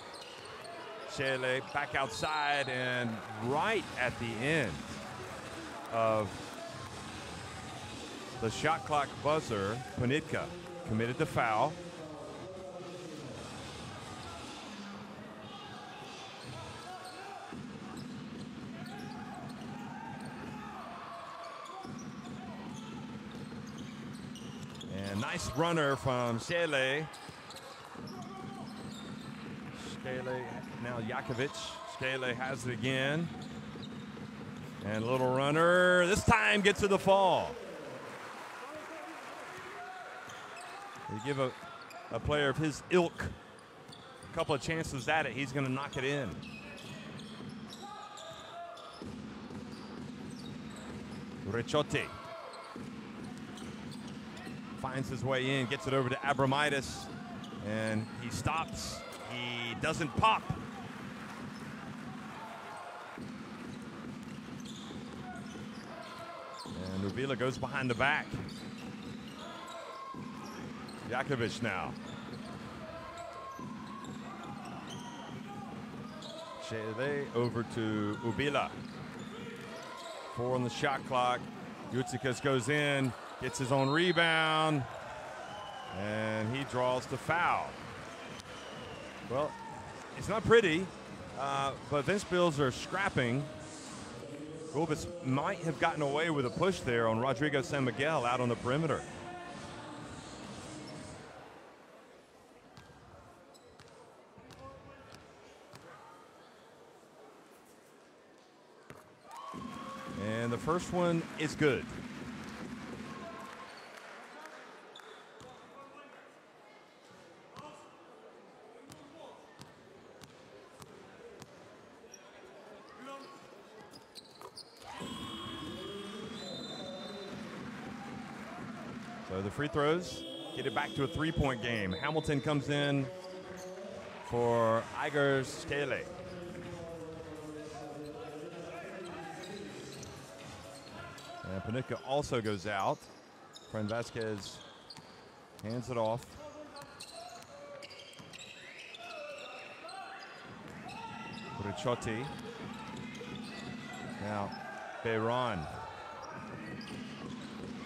Shele back outside, and right at the end of the shot clock buzzer, Panitka committed the foul. Nice runner from Shele. Shele, now Jakovic. Shele has it again. And a little runner. This time gets to the fall. You give a player of his ilk a couple of chances at it, he's going to knock it in. Ricciotti finds his way in, gets it over to Abramitis, and he stops. He doesn't pop. And Uvila goes behind the back. Jakovic now. Shele over to Uvila. 4 on the shot clock. Utsikas goes in. Gets his own rebound, and he draws the foul. Well, it's not pretty, but Ventspils are scrapping. Gulbis might have gotten away with a push there on Rodrigo San Miguel out on the perimeter. And the first one is good. So the free throws get it back to a three-point game. Hamilton comes in for Iberostar. And Panitka also goes out. Fran Vasquez hands it off. Ricciotti. Now, Bayron.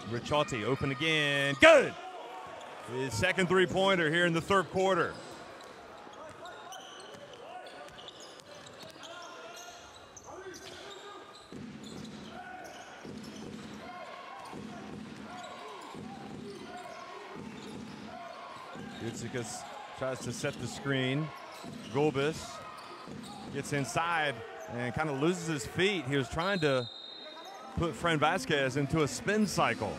Ricciotti open again. Good! His second three-pointer here in the third quarter. Yutsikas tries to set the screen. Gulbis gets inside and kind of loses his feet. He was trying to put Fran Vasquez into a spin cycle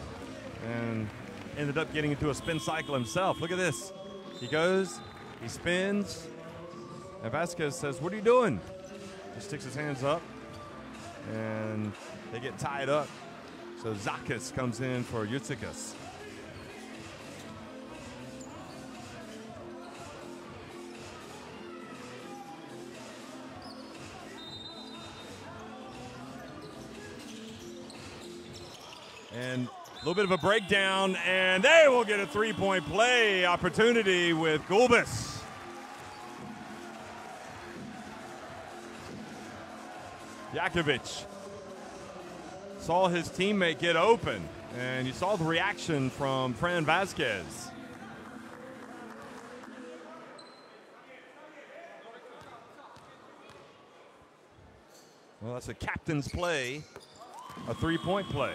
and ended up getting into a spin cycle himself. Look at this. He goes, he spins, and Vasquez says, "What are you doing?" Just sticks his hands up, and they get tied up. So Zakis comes in for Yutsikas. And a little bit of a breakdown, and they will get a three-point play opportunity with Gulbis. Jakovic saw his teammate get open, and you saw the reaction from Fran Vasquez. Well, that's a captain's play, a three-point play.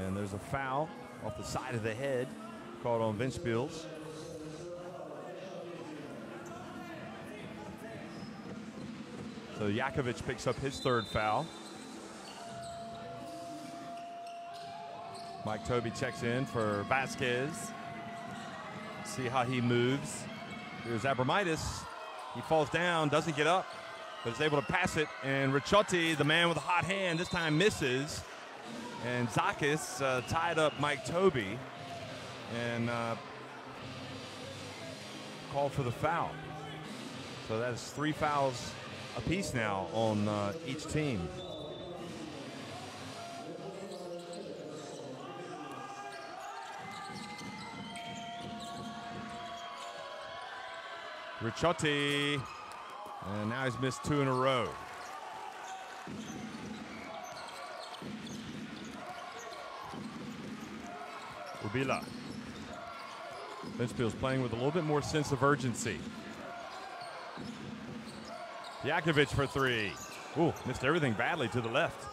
And there's a foul off the side of the head called on Ventspils. So Jakovic picks up his third foul. Mike Tobey checks in for Vasquez. See how he moves. Here's Abramitis. He falls down, doesn't get up, but is able to pass it. And Ricciotti, the man with a hot hand, this time misses. And Zakis tied up Mike Tobey and called for the foul. So that is 3 fouls apiece now on each team. Ricciotti, and now he's missed 2 in a row. Ubila. Ventspils playing with a little bit more sense of urgency. Jakovic for 3. Ooh, missed everything badly to the left.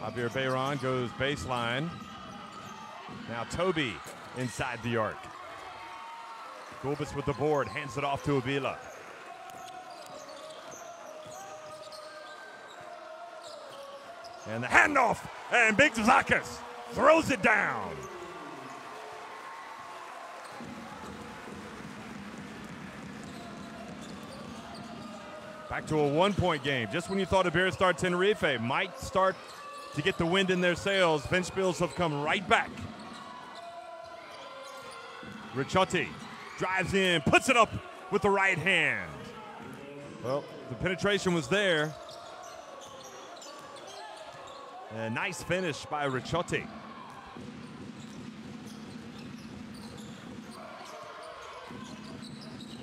Javier Bayron goes baseline. Now Tobey inside the arc. Gulbis with the board, hands it off to Ubila. And the handoff, and Big Zakis throws it down. Back to a 1-point game. Just when you thought Iberostar Tenerife might start to get the wind in their sails, Ventspils have come right back. Ricciotti drives in, puts it up with the right hand. Well, the penetration was there. A nice finish by Ricciotti.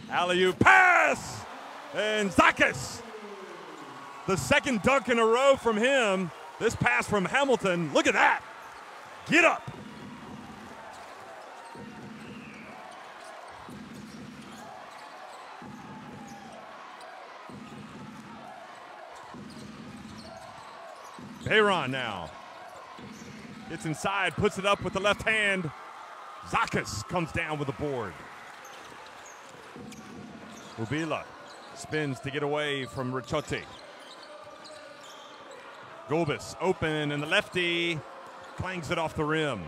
Alley-oop pass! And Zakis, the second dunk in a row from him. This pass from Hamilton, look at that. Get up. Bayron now gets inside, puts it up with the left hand. Zakis comes down with the board. Ubila spins to get away from Ricciotti. Gulbis open, and the lefty clangs it off the rim.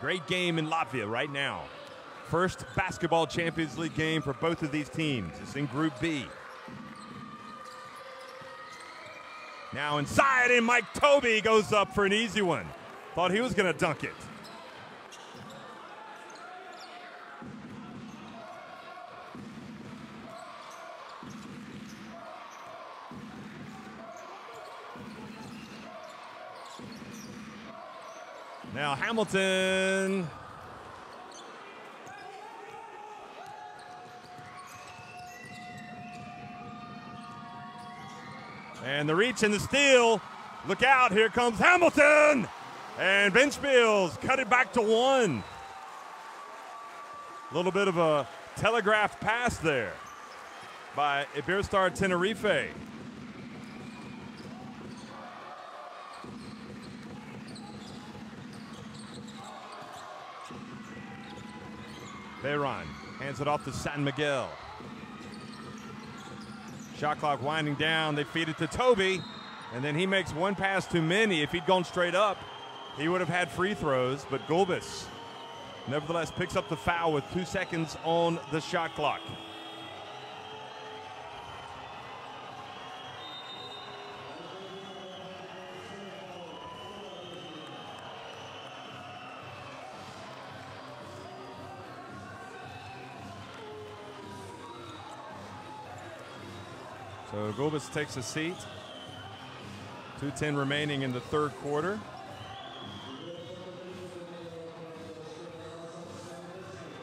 Great game in Latvia right now. First Basketball Champions League game for both of these teams. It's in Group B. Now inside, and Mike Tobey goes up for an easy one. Thought he was going to dunk it. Now Hamilton. And the reach and the steal. Look out, here comes Hamilton. And Ventspils cut it back to 1. A little bit of a telegraphed pass there by Iberostar Tenerife. Bayron hands it off to San Miguel. Shot clock winding down. They feed it to Toby, and then he makes one pass too many. If he'd gone straight up, he would have had free throws, but Gulbis nevertheless picks up the foul with 2 seconds on the shot clock. So Gulbis takes a seat. 2:10 remaining in the third quarter.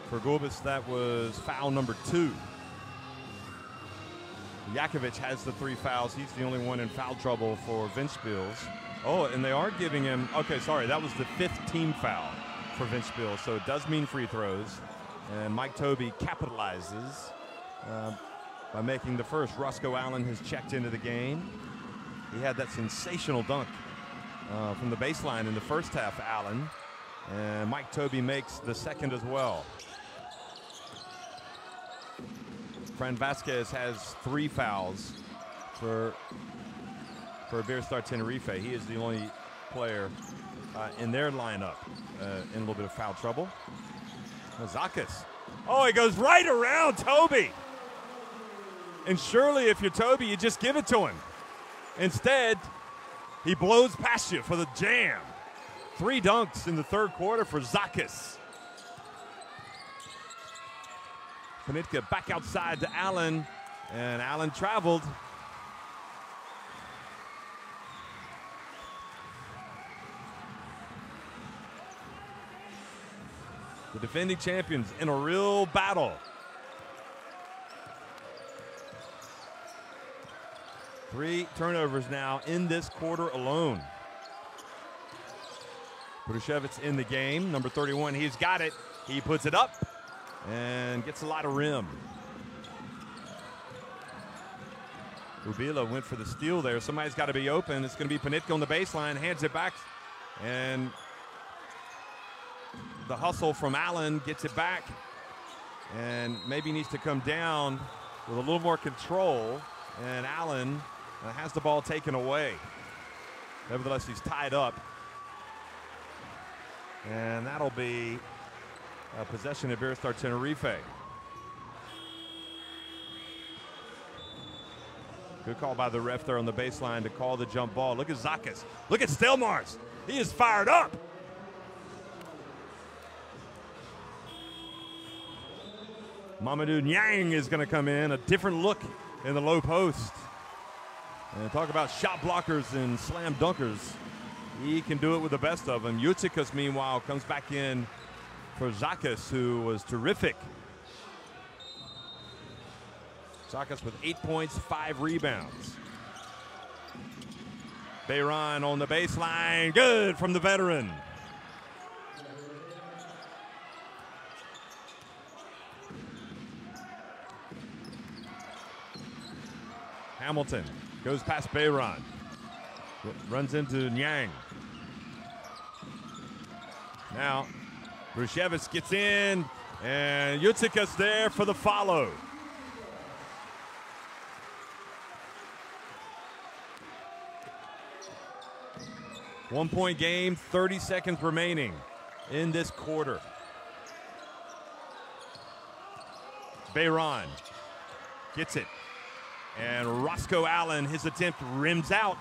For Gulbis, that was foul number 2. Jakovic has the 3 fouls. He's the only one in foul trouble for Ventspils. Oh, and they are giving him, okay, sorry, that was the 5th team foul for Ventspils, so it does mean free throws. And Mike Toby capitalizes by making the first. Roscoe Allen has checked into the game. He had that sensational dunk from the baseline in the first half, Allen. And Mike Toby makes the second as well. Fran Vasquez has 3 fouls for Iberostar Tenerife. He is the only player in their lineup in a little bit of foul trouble. Zakis. Oh, he goes right around Toby. And surely if you're Toby, you just give it to him. Instead, he blows past you for the jam. 3 dunks in the third quarter for Zakis. Panitka back outside to Allen, and Allen traveled. The defending champions in a real battle. Three turnovers now in this quarter alone. Prusevitz in the game, number 31. He's got it. He puts it up and gets a lot of rim. Ubila went for the steal there. Somebody's got to be open. It's going to be Panitka on the baseline, hands it back, and the hustle from Allen gets it back, and maybe needs to come down with a little more control, and Allen has the ball taken away. Nevertheless, he's tied up, and that'll be a possession of Iberostar Tenerife. Good call by the ref there on the baseline to call the jump ball. Look at Zakis. Look at Stelmars. He is fired up. Mamadou Niang is going to come in. A different look in the low post. And talk about shot blockers and slam dunkers. He can do it with the best of them. Utikas, meanwhile, comes back in for Zakis, who was terrific. Zakis with 8 points, 5 rebounds. Bayron on the baseline. Good from the veteran. Hamilton goes past Bayron. Runs into Niang. Now, Prusevitz gets in, and Utikas there for the follow. One-point game, 30 seconds remaining in this quarter. Bayron gets it. And Roscoe Allen, his attempt rims out.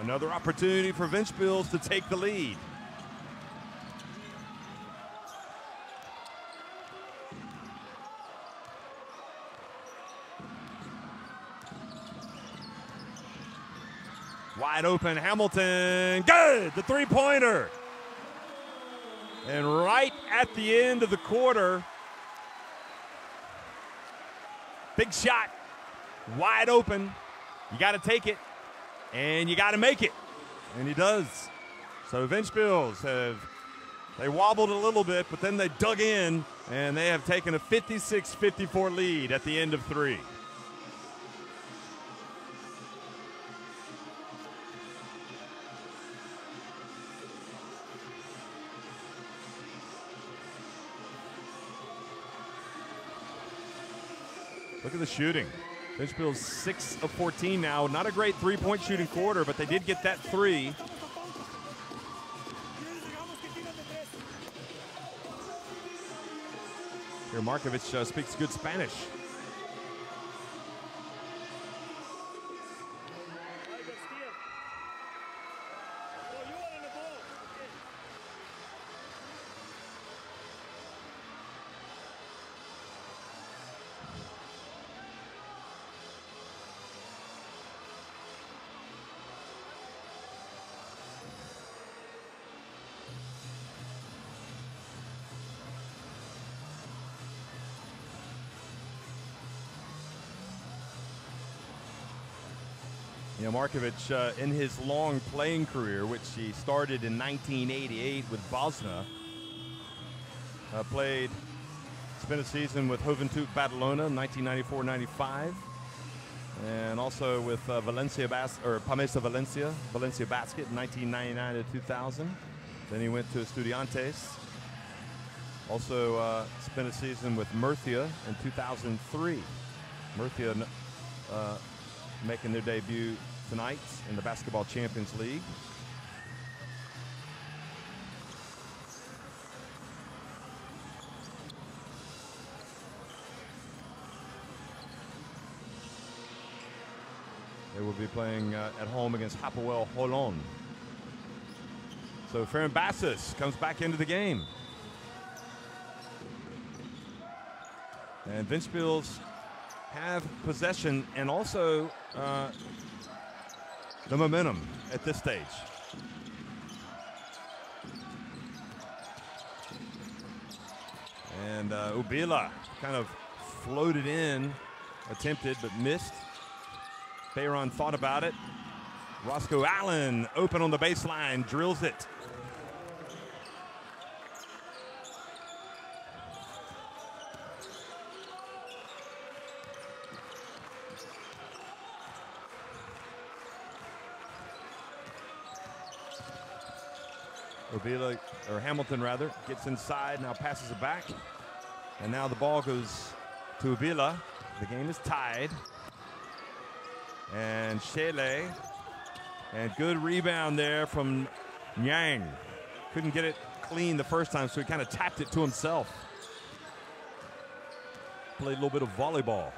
Another opportunity for Ventspils to take the lead. Wide open, Hamilton. Good, the three-pointer. And right at the end of the quarter, big shot, wide open. You got to take it, and you got to make it. And he does. So Ventspils they wobbled a little bit, but then they dug in, and they have taken a 56-54 lead at the end of 3. Look at the shooting. Ventspils 6 of 14 now. Not a great three-point shooting quarter, but they did get that 3. Here, Markovic speaks good Spanish. You know, Markovic, in his long playing career, which he started in 1988 with Bosna, spent a season with Juventud Badalona, 1994-95, and also with Pamesa Valencia Basket, 1999 to 2000. Then he went to Estudiantes. Also spent a season with Murcia in 2003. Murcia making their debut tonight in the Basketball Champions League. They will be playing at home against Hapoel Holon. So Ferran Bassis comes back into the game. And Ventspils have possession and also the momentum at this stage. And Ubila kind of floated in, attempted but missed. Bayron thought about it. Roscoe Allen open on the baseline, drills it. Hamilton gets inside, now passes it back. And now the ball goes to Ubila. The game is tied. And Shele. And good rebound there from Nyang. Couldn't get it clean the first time, so he kind of tapped it to himself. Played a little bit of volleyball.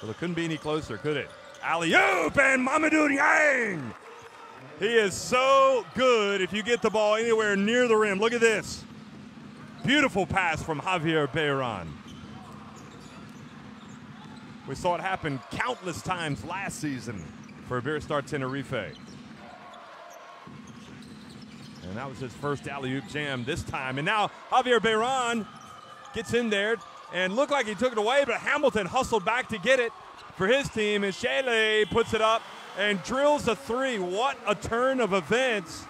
Well, it couldn't be any closer, could it? Alley-oop and Mamadou Nyang! He is so good if you get the ball anywhere near the rim. Look at this. Beautiful pass from Javier Bayron. We saw it happen countless times last season for Iberostar Tenerife. And that was his first alley-oop jam this time. And now Javier Bayron gets in there and looked like he took it away, but Hamilton hustled back to get it for his team, and Shele puts it up and drills a 3. What a turn of events.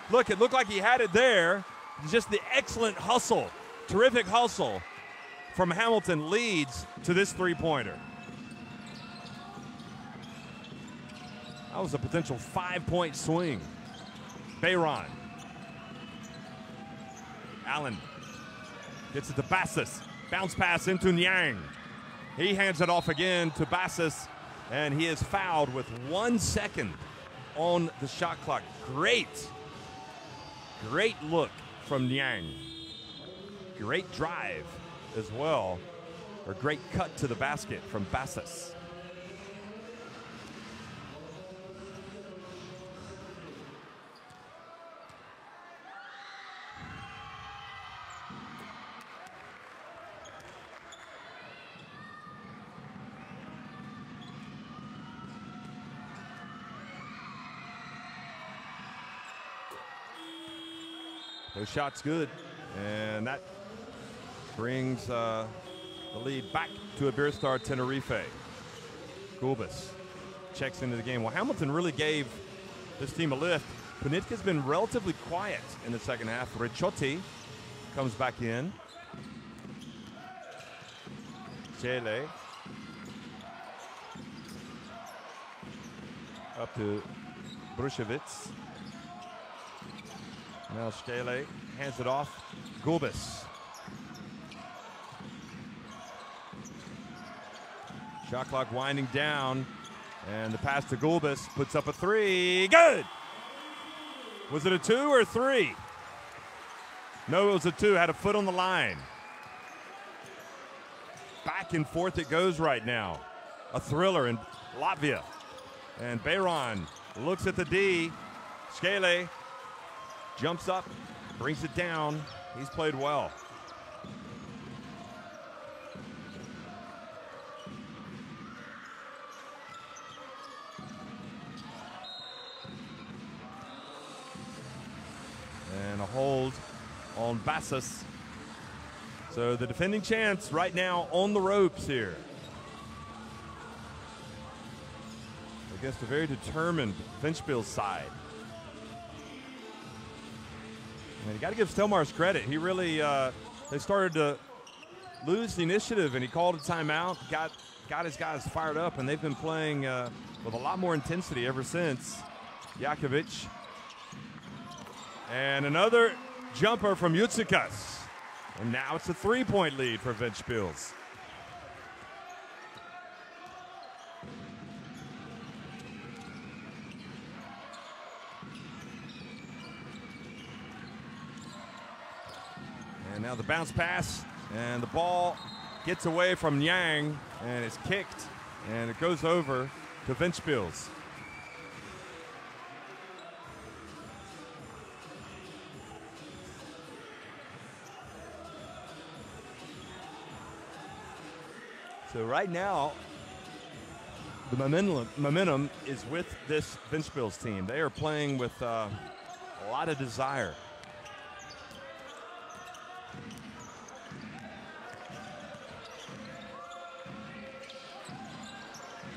Look, it looked like he had it there. Just the excellent hustle, terrific hustle from Hamilton leads to this three-pointer. That was a potential 5-point swing. Bayron. Allen gets it to Bassis. Bounce pass into Nyang. He hands it off again to Bassis, and he is fouled with 1 second on the shot clock. Great look from Nyang. Great drive as well, or great cut to the basket from Bassis. Those shots good, and that brings the lead back to Iberostar Tenerife. Gulbis checks into the game. Well, Hamilton really gave this team a lift. Punitka's been relatively quiet in the second half. Ricciotti comes back in. Chele up to Brushevitz. Now Skele hands it off. Gulbis. Shot clock winding down, and the pass to Gulbis puts up a three. Good! Was it a 2 or a 3? No, it was a 2. Had a foot on the line. Back and forth it goes right now. A thriller in Latvia. And Bayron looks at the D. Skele jumps up, brings it down. He's played well. And a hold on Bassus. So the defending champs right now on the ropes here against a very determined Ventspils side. And you got to give Stelmars credit. He really, they started to lose the initiative, and he called a timeout, got his guys fired up, and they've been playing with a lot more intensity ever since. Jakovic. And another jumper from Jutsikas. And now it's a 3-point lead for Ventspils. And now the bounce pass, and the ball gets away from Yang, and it's kicked, and it goes over to Ventspils. So right now, the momentum is with this Ventspils team. They are playing with a lot of desire.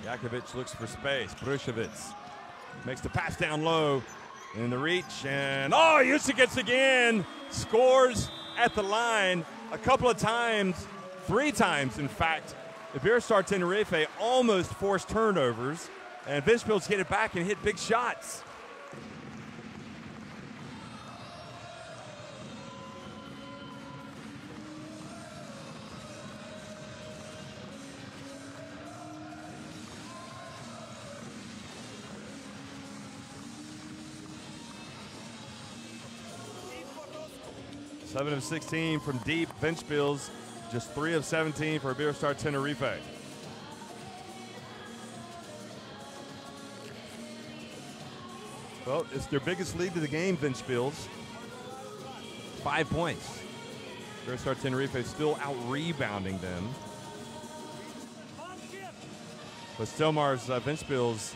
Jakovic looks for space. Brushevitz makes the pass down low in the reach, and oh, Jutsikas again scores at the line a couple of times, 3 times in fact. Iberostar Tenerife almost forced turnovers, and Ventspils hit it back and hit big shots. Seven of 16 from deep. Ventspils just 3 of 17 for Iberostar Tenerife. Well, it's their biggest lead to the game, Ventspils. 5 points. Iberostar Tenerife is still out-rebounding them. But Stelmars Ventspils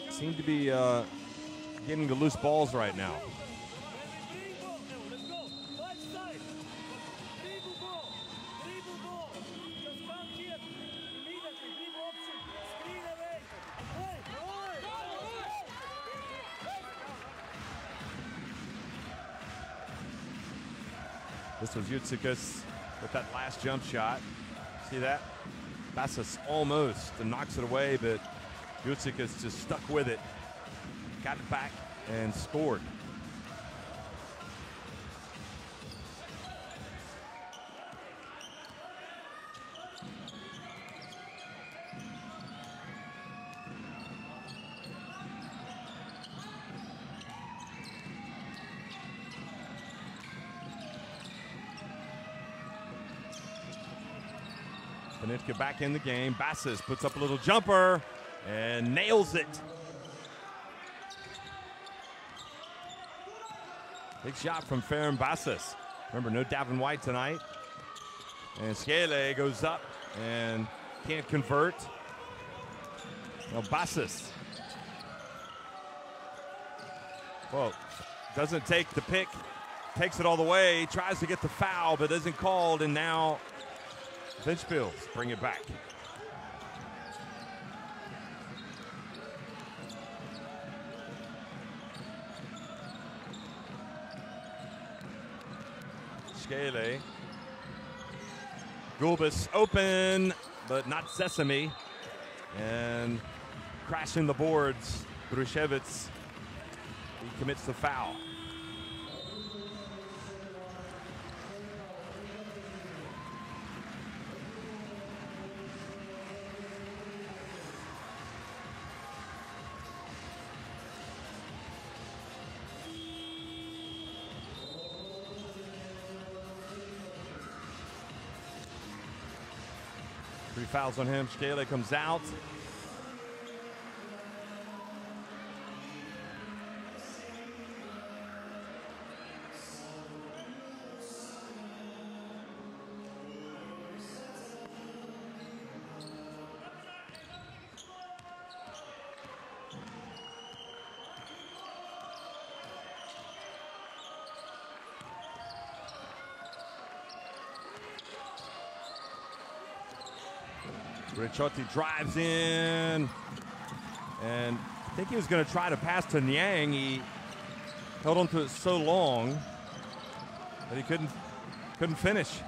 seem to be getting the loose balls right now. This was Jutsikas with that last jump shot. See that? Bassus almost knocks it away, but Jutsikas just stuck with it, got it back, and scored. Panitka back in the game. Bassus puts up a little jumper and nails it. Big shot from Ferran Bassus. Remember, no Davin White tonight. And Skele goes up and can't convert. Now Bassus. Well, doesn't take the pick takes it all the way, tries to get the foul, but isn't called, and now Ventspils bring it back. Skele. Gulbis open, but not Sesame. And crashing the boards, Brushevitz. He commits the foul. Three fouls on him. Skele comes out. Ricciotti drives in, and I think he was going to try to pass to Niang. He held on to it so long that he couldn't finish.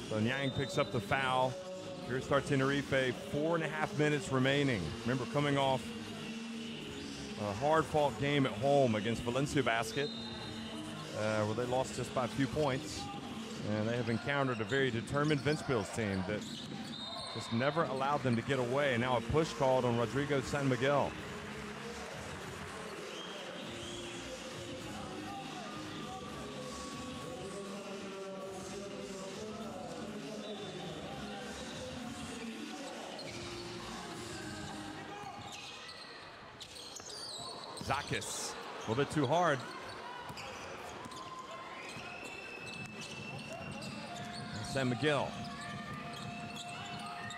So Niang picks up the foul. Iberostar Tenerife, 4.5 minutes remaining. Remember, coming off a hard-fought game at home against Valencia Basket, where they lost just by a few points. And they have encountered a very determined Ventspils team that just never allowed them to get away. And now a push called on Rodrigo San Miguel. Zakis, a little bit too hard. San Miguel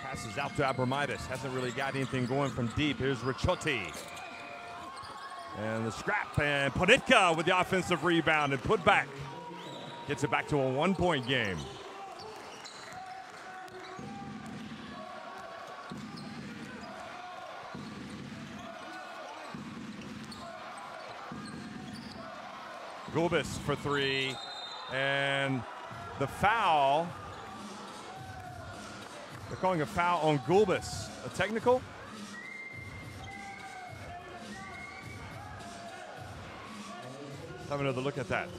passes out to Abramitis. Hasn't really got anything going from deep. Here's Ricciotti. And the scrap, and Ponitka with the offensive rebound and put back. Gets it back to a 1-point game. Gulbis for three, and the foul. They're calling a foul on Gulbis. A technical? Let's have another look at that.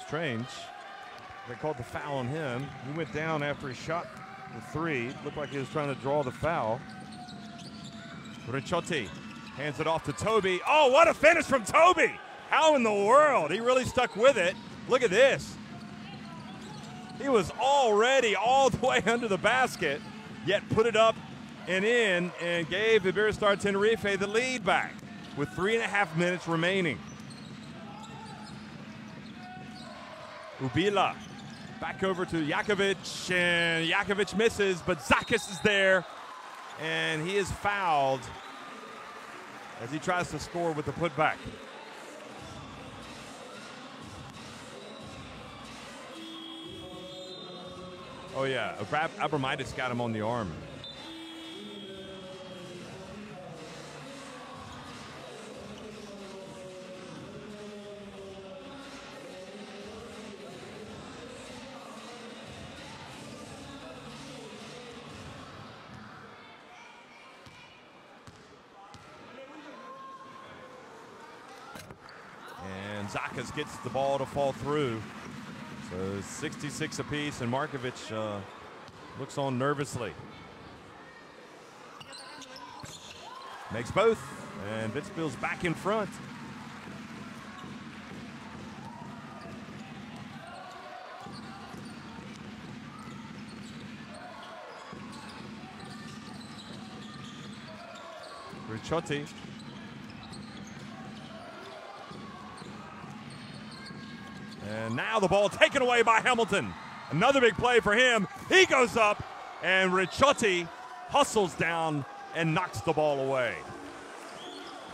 Strange. They called the foul on him. He went down after he shot the three. Looked like he was trying to draw the foul. Ricciotti hands it off to Toby. Oh, what a finish from Toby! How in the world? He really stuck with it. Look at this. He was already all the way under the basket, yet put it up and in and gave Iberostar Tenerife the lead back with 3.5 minutes remaining. Ubila back over to Jakovic, and Jakovic misses, but Zakis is there. And he is fouled as he tries to score with the putback. Oh, yeah. Abramitis got him on the arm. Zakis gets the ball to fall through. So 66 apiece, and Markovic looks on nervously. Makes both, and Ventspils back in front. Ricciotti. And now the ball taken away by Hamilton. Another big play for him. He goes up, and Ricciotti hustles down and knocks the ball away.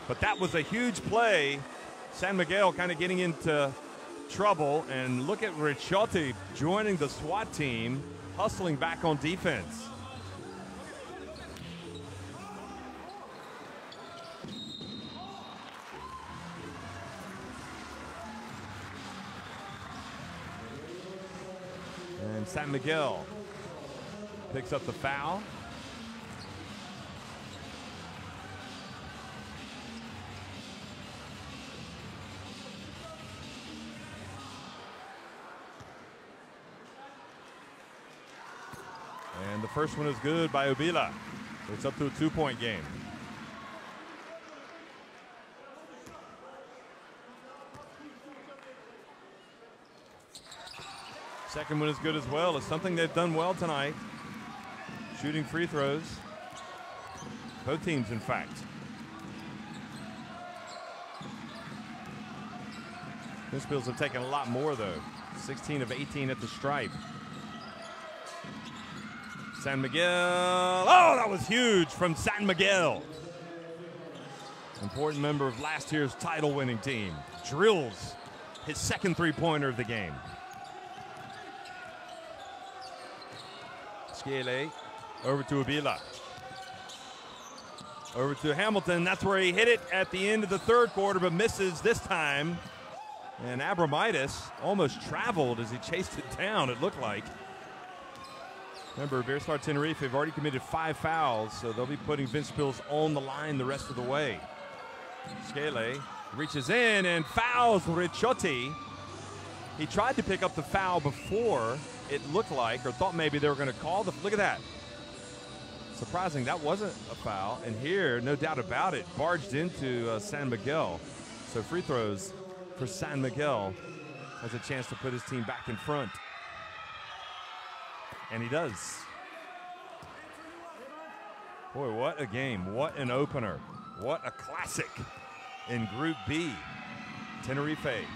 But that was a huge play. San Miguel kind of getting into trouble, and look at Ricciotti joining the SWAT team, hustling back on defense. And San Miguel picks up the foul. And the first one is good by Ubila. It's up to a 2-point game. Second one is good as well. It's something they've done well tonight. Shooting free throws. Both teams, in fact. Ventspils have taken a lot more, though. 16 of 18 at the stripe. San Miguel. Oh, that was huge from San Miguel. Important member of last year's title-winning team. Drills his second three-pointer of the game. Schiele over to Ubila. Over to Hamilton. That's where he hit it at the end of the third quarter, but misses this time. And Abramitis almost traveled as he chased it down, it looked like. Remember, Iberostar Tenerife have already committed 5 fouls, so they'll be putting Ventspils on the line the rest of the way. Schiele reaches in and fouls Ricciotti. He tried to pick up the foul before, it looked like, or thought maybe they were going to call the. Look at that. Surprising, that wasn't a foul. And here, no doubt about it, barged into San Miguel. So free throws for San Miguel. Has a chance to put his team back in front. And he does. Boy, what a game. What an opener. What a classic in Group B. Tenerife.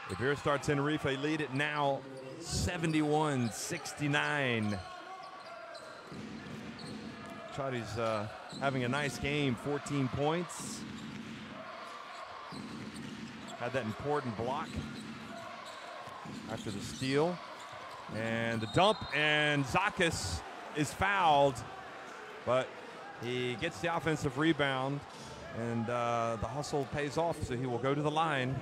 Iberostar Tenerife lead it now 71-69. Chadi's having a nice game, 14 points. Had that important block after the steal. And the dump, and Zakis is fouled, but he gets the offensive rebound, and the hustle pays off, so he will go to the line.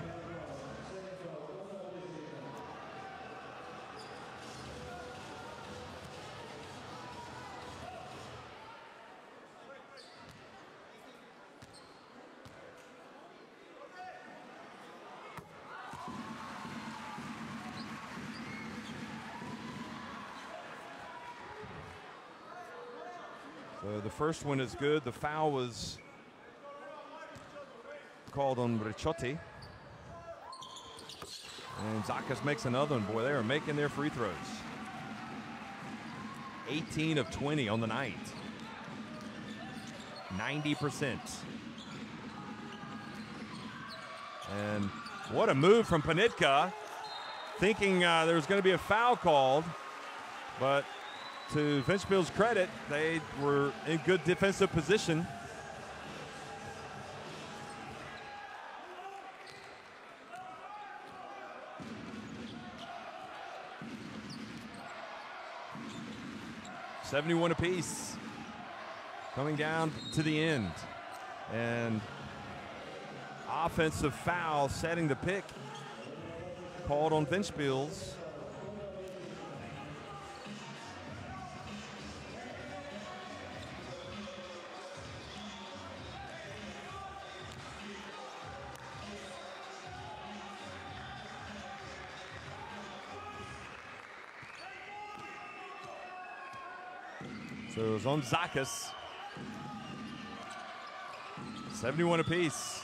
So the first one is good. The foul was called on Ricciotti. And Zakis makes another one. Boy, they are making their free throws. 18 of 20 on the night. 90%. And what a move from Panitka. Thinking there was going to be a foul called, but to Ventspils' credit, they were in good defensive position. $71 apiece. Coming down to the end. And offensive foul setting the pick. Called on Ventspils. So it was on Zakis. 71 apiece.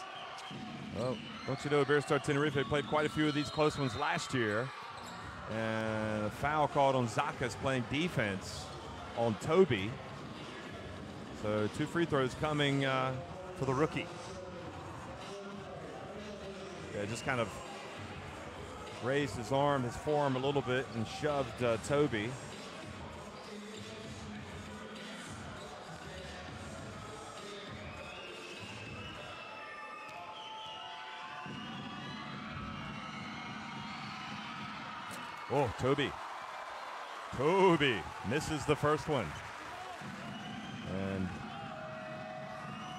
Well, don't you know, Iberostar Tenerife played quite a few of these close ones last year. And a foul called on Zakis playing defense on Toby. So 2 free throws coming for the rookie. Yeah, just kind of raised his forearm a little bit and shoved Toby. Oh, Toby misses the first one. And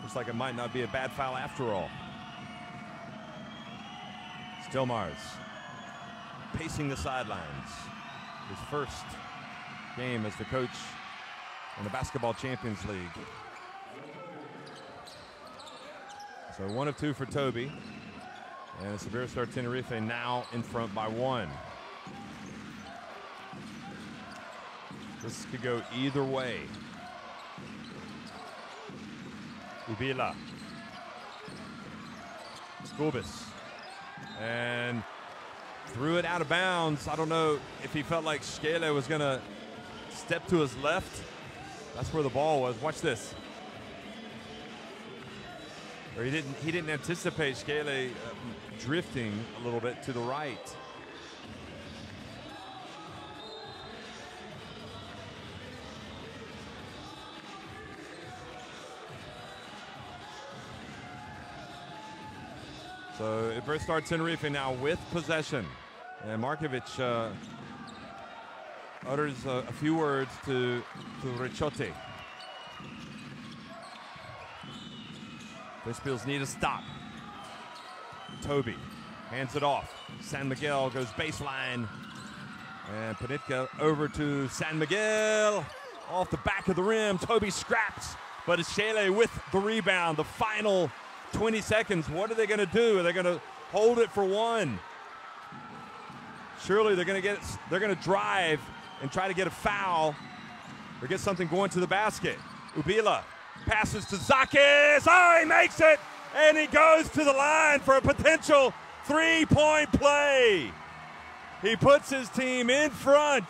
looks like it might not be a bad foul after all. Stillmars pacing the sidelines. His first game as the coach in the Basketball Champions League. So 1 of 2 for Toby. And it's Iberostar Tenerife now in front by 1. This could go either way. Ubila. Skubis. And threw it out of bounds. I don't know if he felt like Skele was going to step to his left. That's where the ball was. Watch this. Or he didn't anticipate Skele drifting a little bit to the right. So Iberostar Tenerife now with possession. And Markovic utters a few words to Ricciotti. Ventspils need a stop. Toby hands it off. San Miguel goes baseline. And Panitka over to San Miguel. Off the back of the rim. Toby scraps. But it's Shele with the rebound. The final 20 seconds. What are they going to do? Are they going to hold it for 1? Surely they're going to drive and try to get a foul or get something going to the basket. Ubila passes to Zakis. Oh, he makes it, and he goes to the line for a potential 3-point play. He puts his team in front.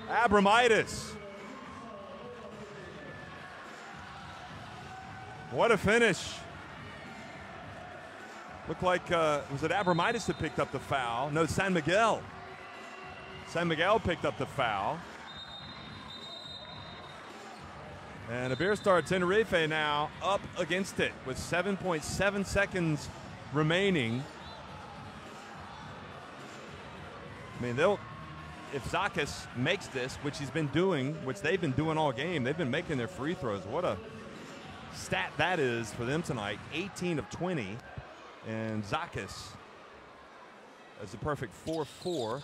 Abramitis. What a finish. Looked like, was it Abramitis that picked up the foul? No, San Miguel. San Miguel picked up the foul. And Iberostar Tenerife now up against it with 7.7 seconds remaining. I mean, if Zakis makes this, which he's been doing, which they've been doing all game, they've been making their free throws. What a stat that is for them tonight. 18 of 20. And Zakis is a perfect 4-4.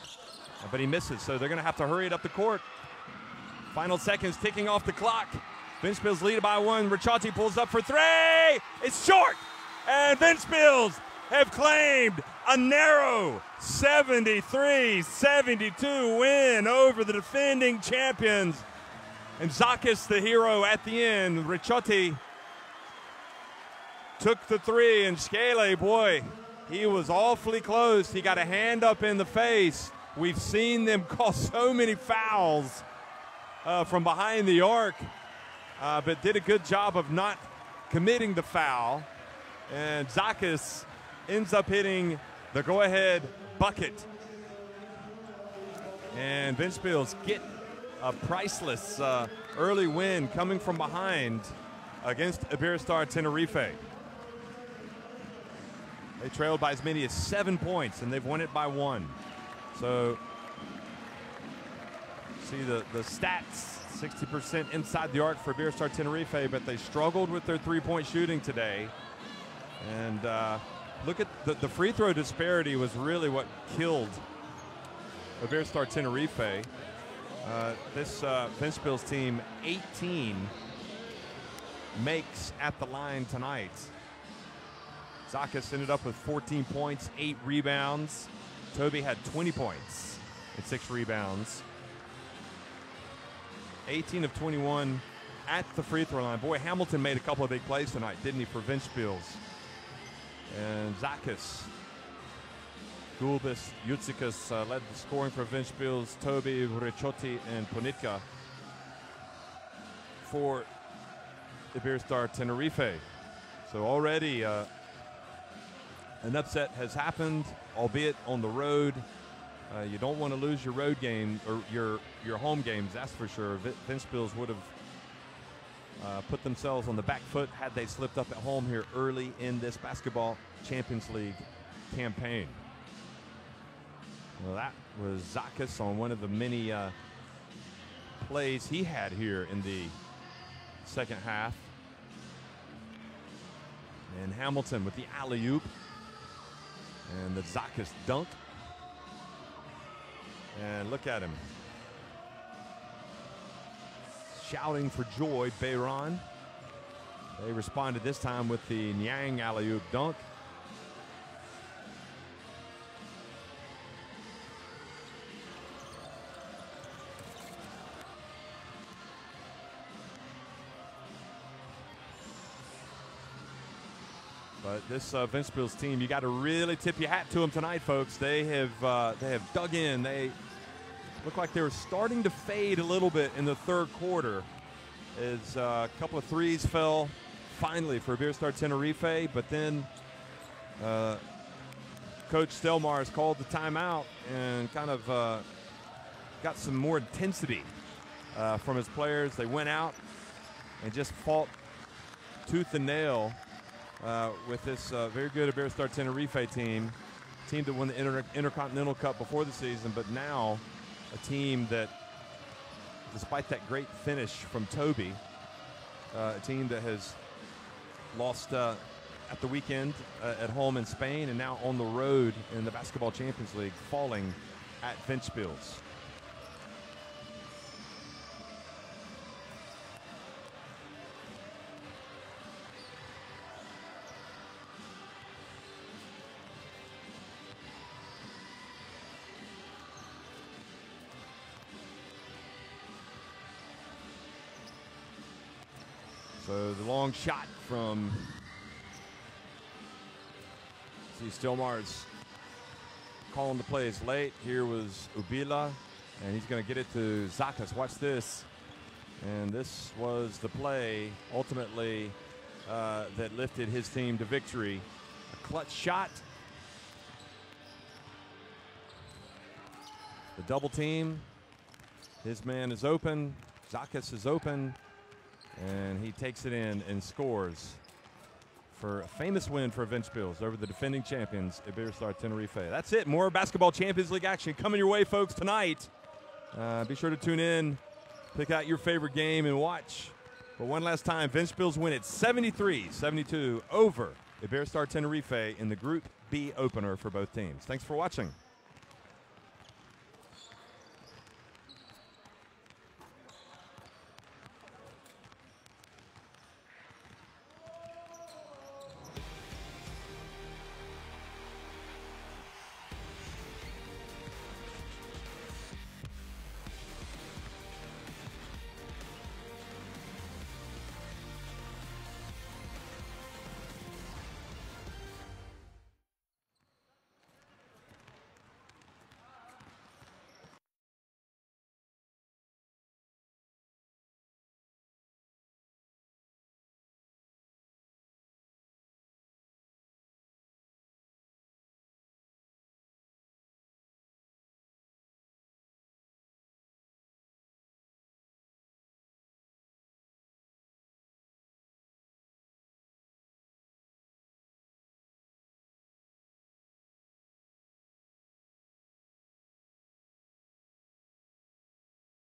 But he misses, so they're going to have to hurry it up the court. Final seconds ticking off the clock. Ventspils lead by 1. Ricciotti pulls up for 3. It's short. And Ventspils have claimed a narrow 73-72 win over the defending champions. And Zakis, the hero at the end. Ricciotti took the 3, and Skele, boy, he was awfully close. He got a hand up in the face. We've seen them call so many fouls from behind the arc, but did a good job of not committing the foul. And Zakis ends up hitting the go-ahead bucket. And Ventspils get a priceless early win coming from behind against Iberostar Tenerife. They trailed by as many as 7 points, and they've won it by 1. So, see the stats, 60% inside the arc for Iberostar Tenerife, but they struggled with their three-point shooting today. And look at the free throw disparity was really what killed Iberostar Tenerife. This Ventspils team, 18 makes at the line tonight. Zakis ended up with 14 points, 8 rebounds. Toby had 20 points and 6 rebounds. 18 of 21 at the free throw line. Boy, Hamilton made a couple of big plays tonight, didn't he, for Ventspils? And Zakis Gulbis, Yutsikas led the scoring for Ventspils, Toby, Ricciotti, and Ponitka for Iberostar Tenerife. So already an upset has happened, albeit on the road. You don't want to lose your road game or your home games, that's for sure. Ventspils would have put themselves on the back foot had they slipped up at home here early in this Basketball Champions League campaign. Well, that was Zakis on one of the many plays he had here in the second half. And Hamilton with the alley-oop and the Zakis dunk. And look at him. Shouting for joy, Bayron. They responded this time with the Nyang alley-oop dunk. But this Ventspils team, you got to really tip your hat to them tonight, folks. They have dug in. They look like they were starting to fade a little bit in the third quarter as a couple of threes fell finally for Iberostar Tenerife. But then Coach Stelmars called the timeout and kind of got some more intensity from his players. They went out and just fought tooth and nail with this very good Iberostar Tenerife team that won the Intercontinental Cup before the season, but now a team that, despite that great finish from Toby, a team that has lost at the weekend at home in Spain and now on the road in the Basketball Champions League, falling at Ventspils. So the long shot from Stelmars calling the plays late. Here was Ubila, and he's going to get it to Zakis. Watch this. And this was the play, ultimately, that lifted his team to victory. A clutch shot. The double team. His man is open. Zakis is open. And he takes it in and scores for a famous win for Ventspils over the defending champions, Iberostar Tenerife. That's it. More Basketball Champions League action coming your way, folks, tonight. Be sure to tune in, pick out your favorite game, and watch. But one last time, Ventspils win it 73-72 over Iberostar Tenerife in the Group B opener for both teams. Thanks for watching.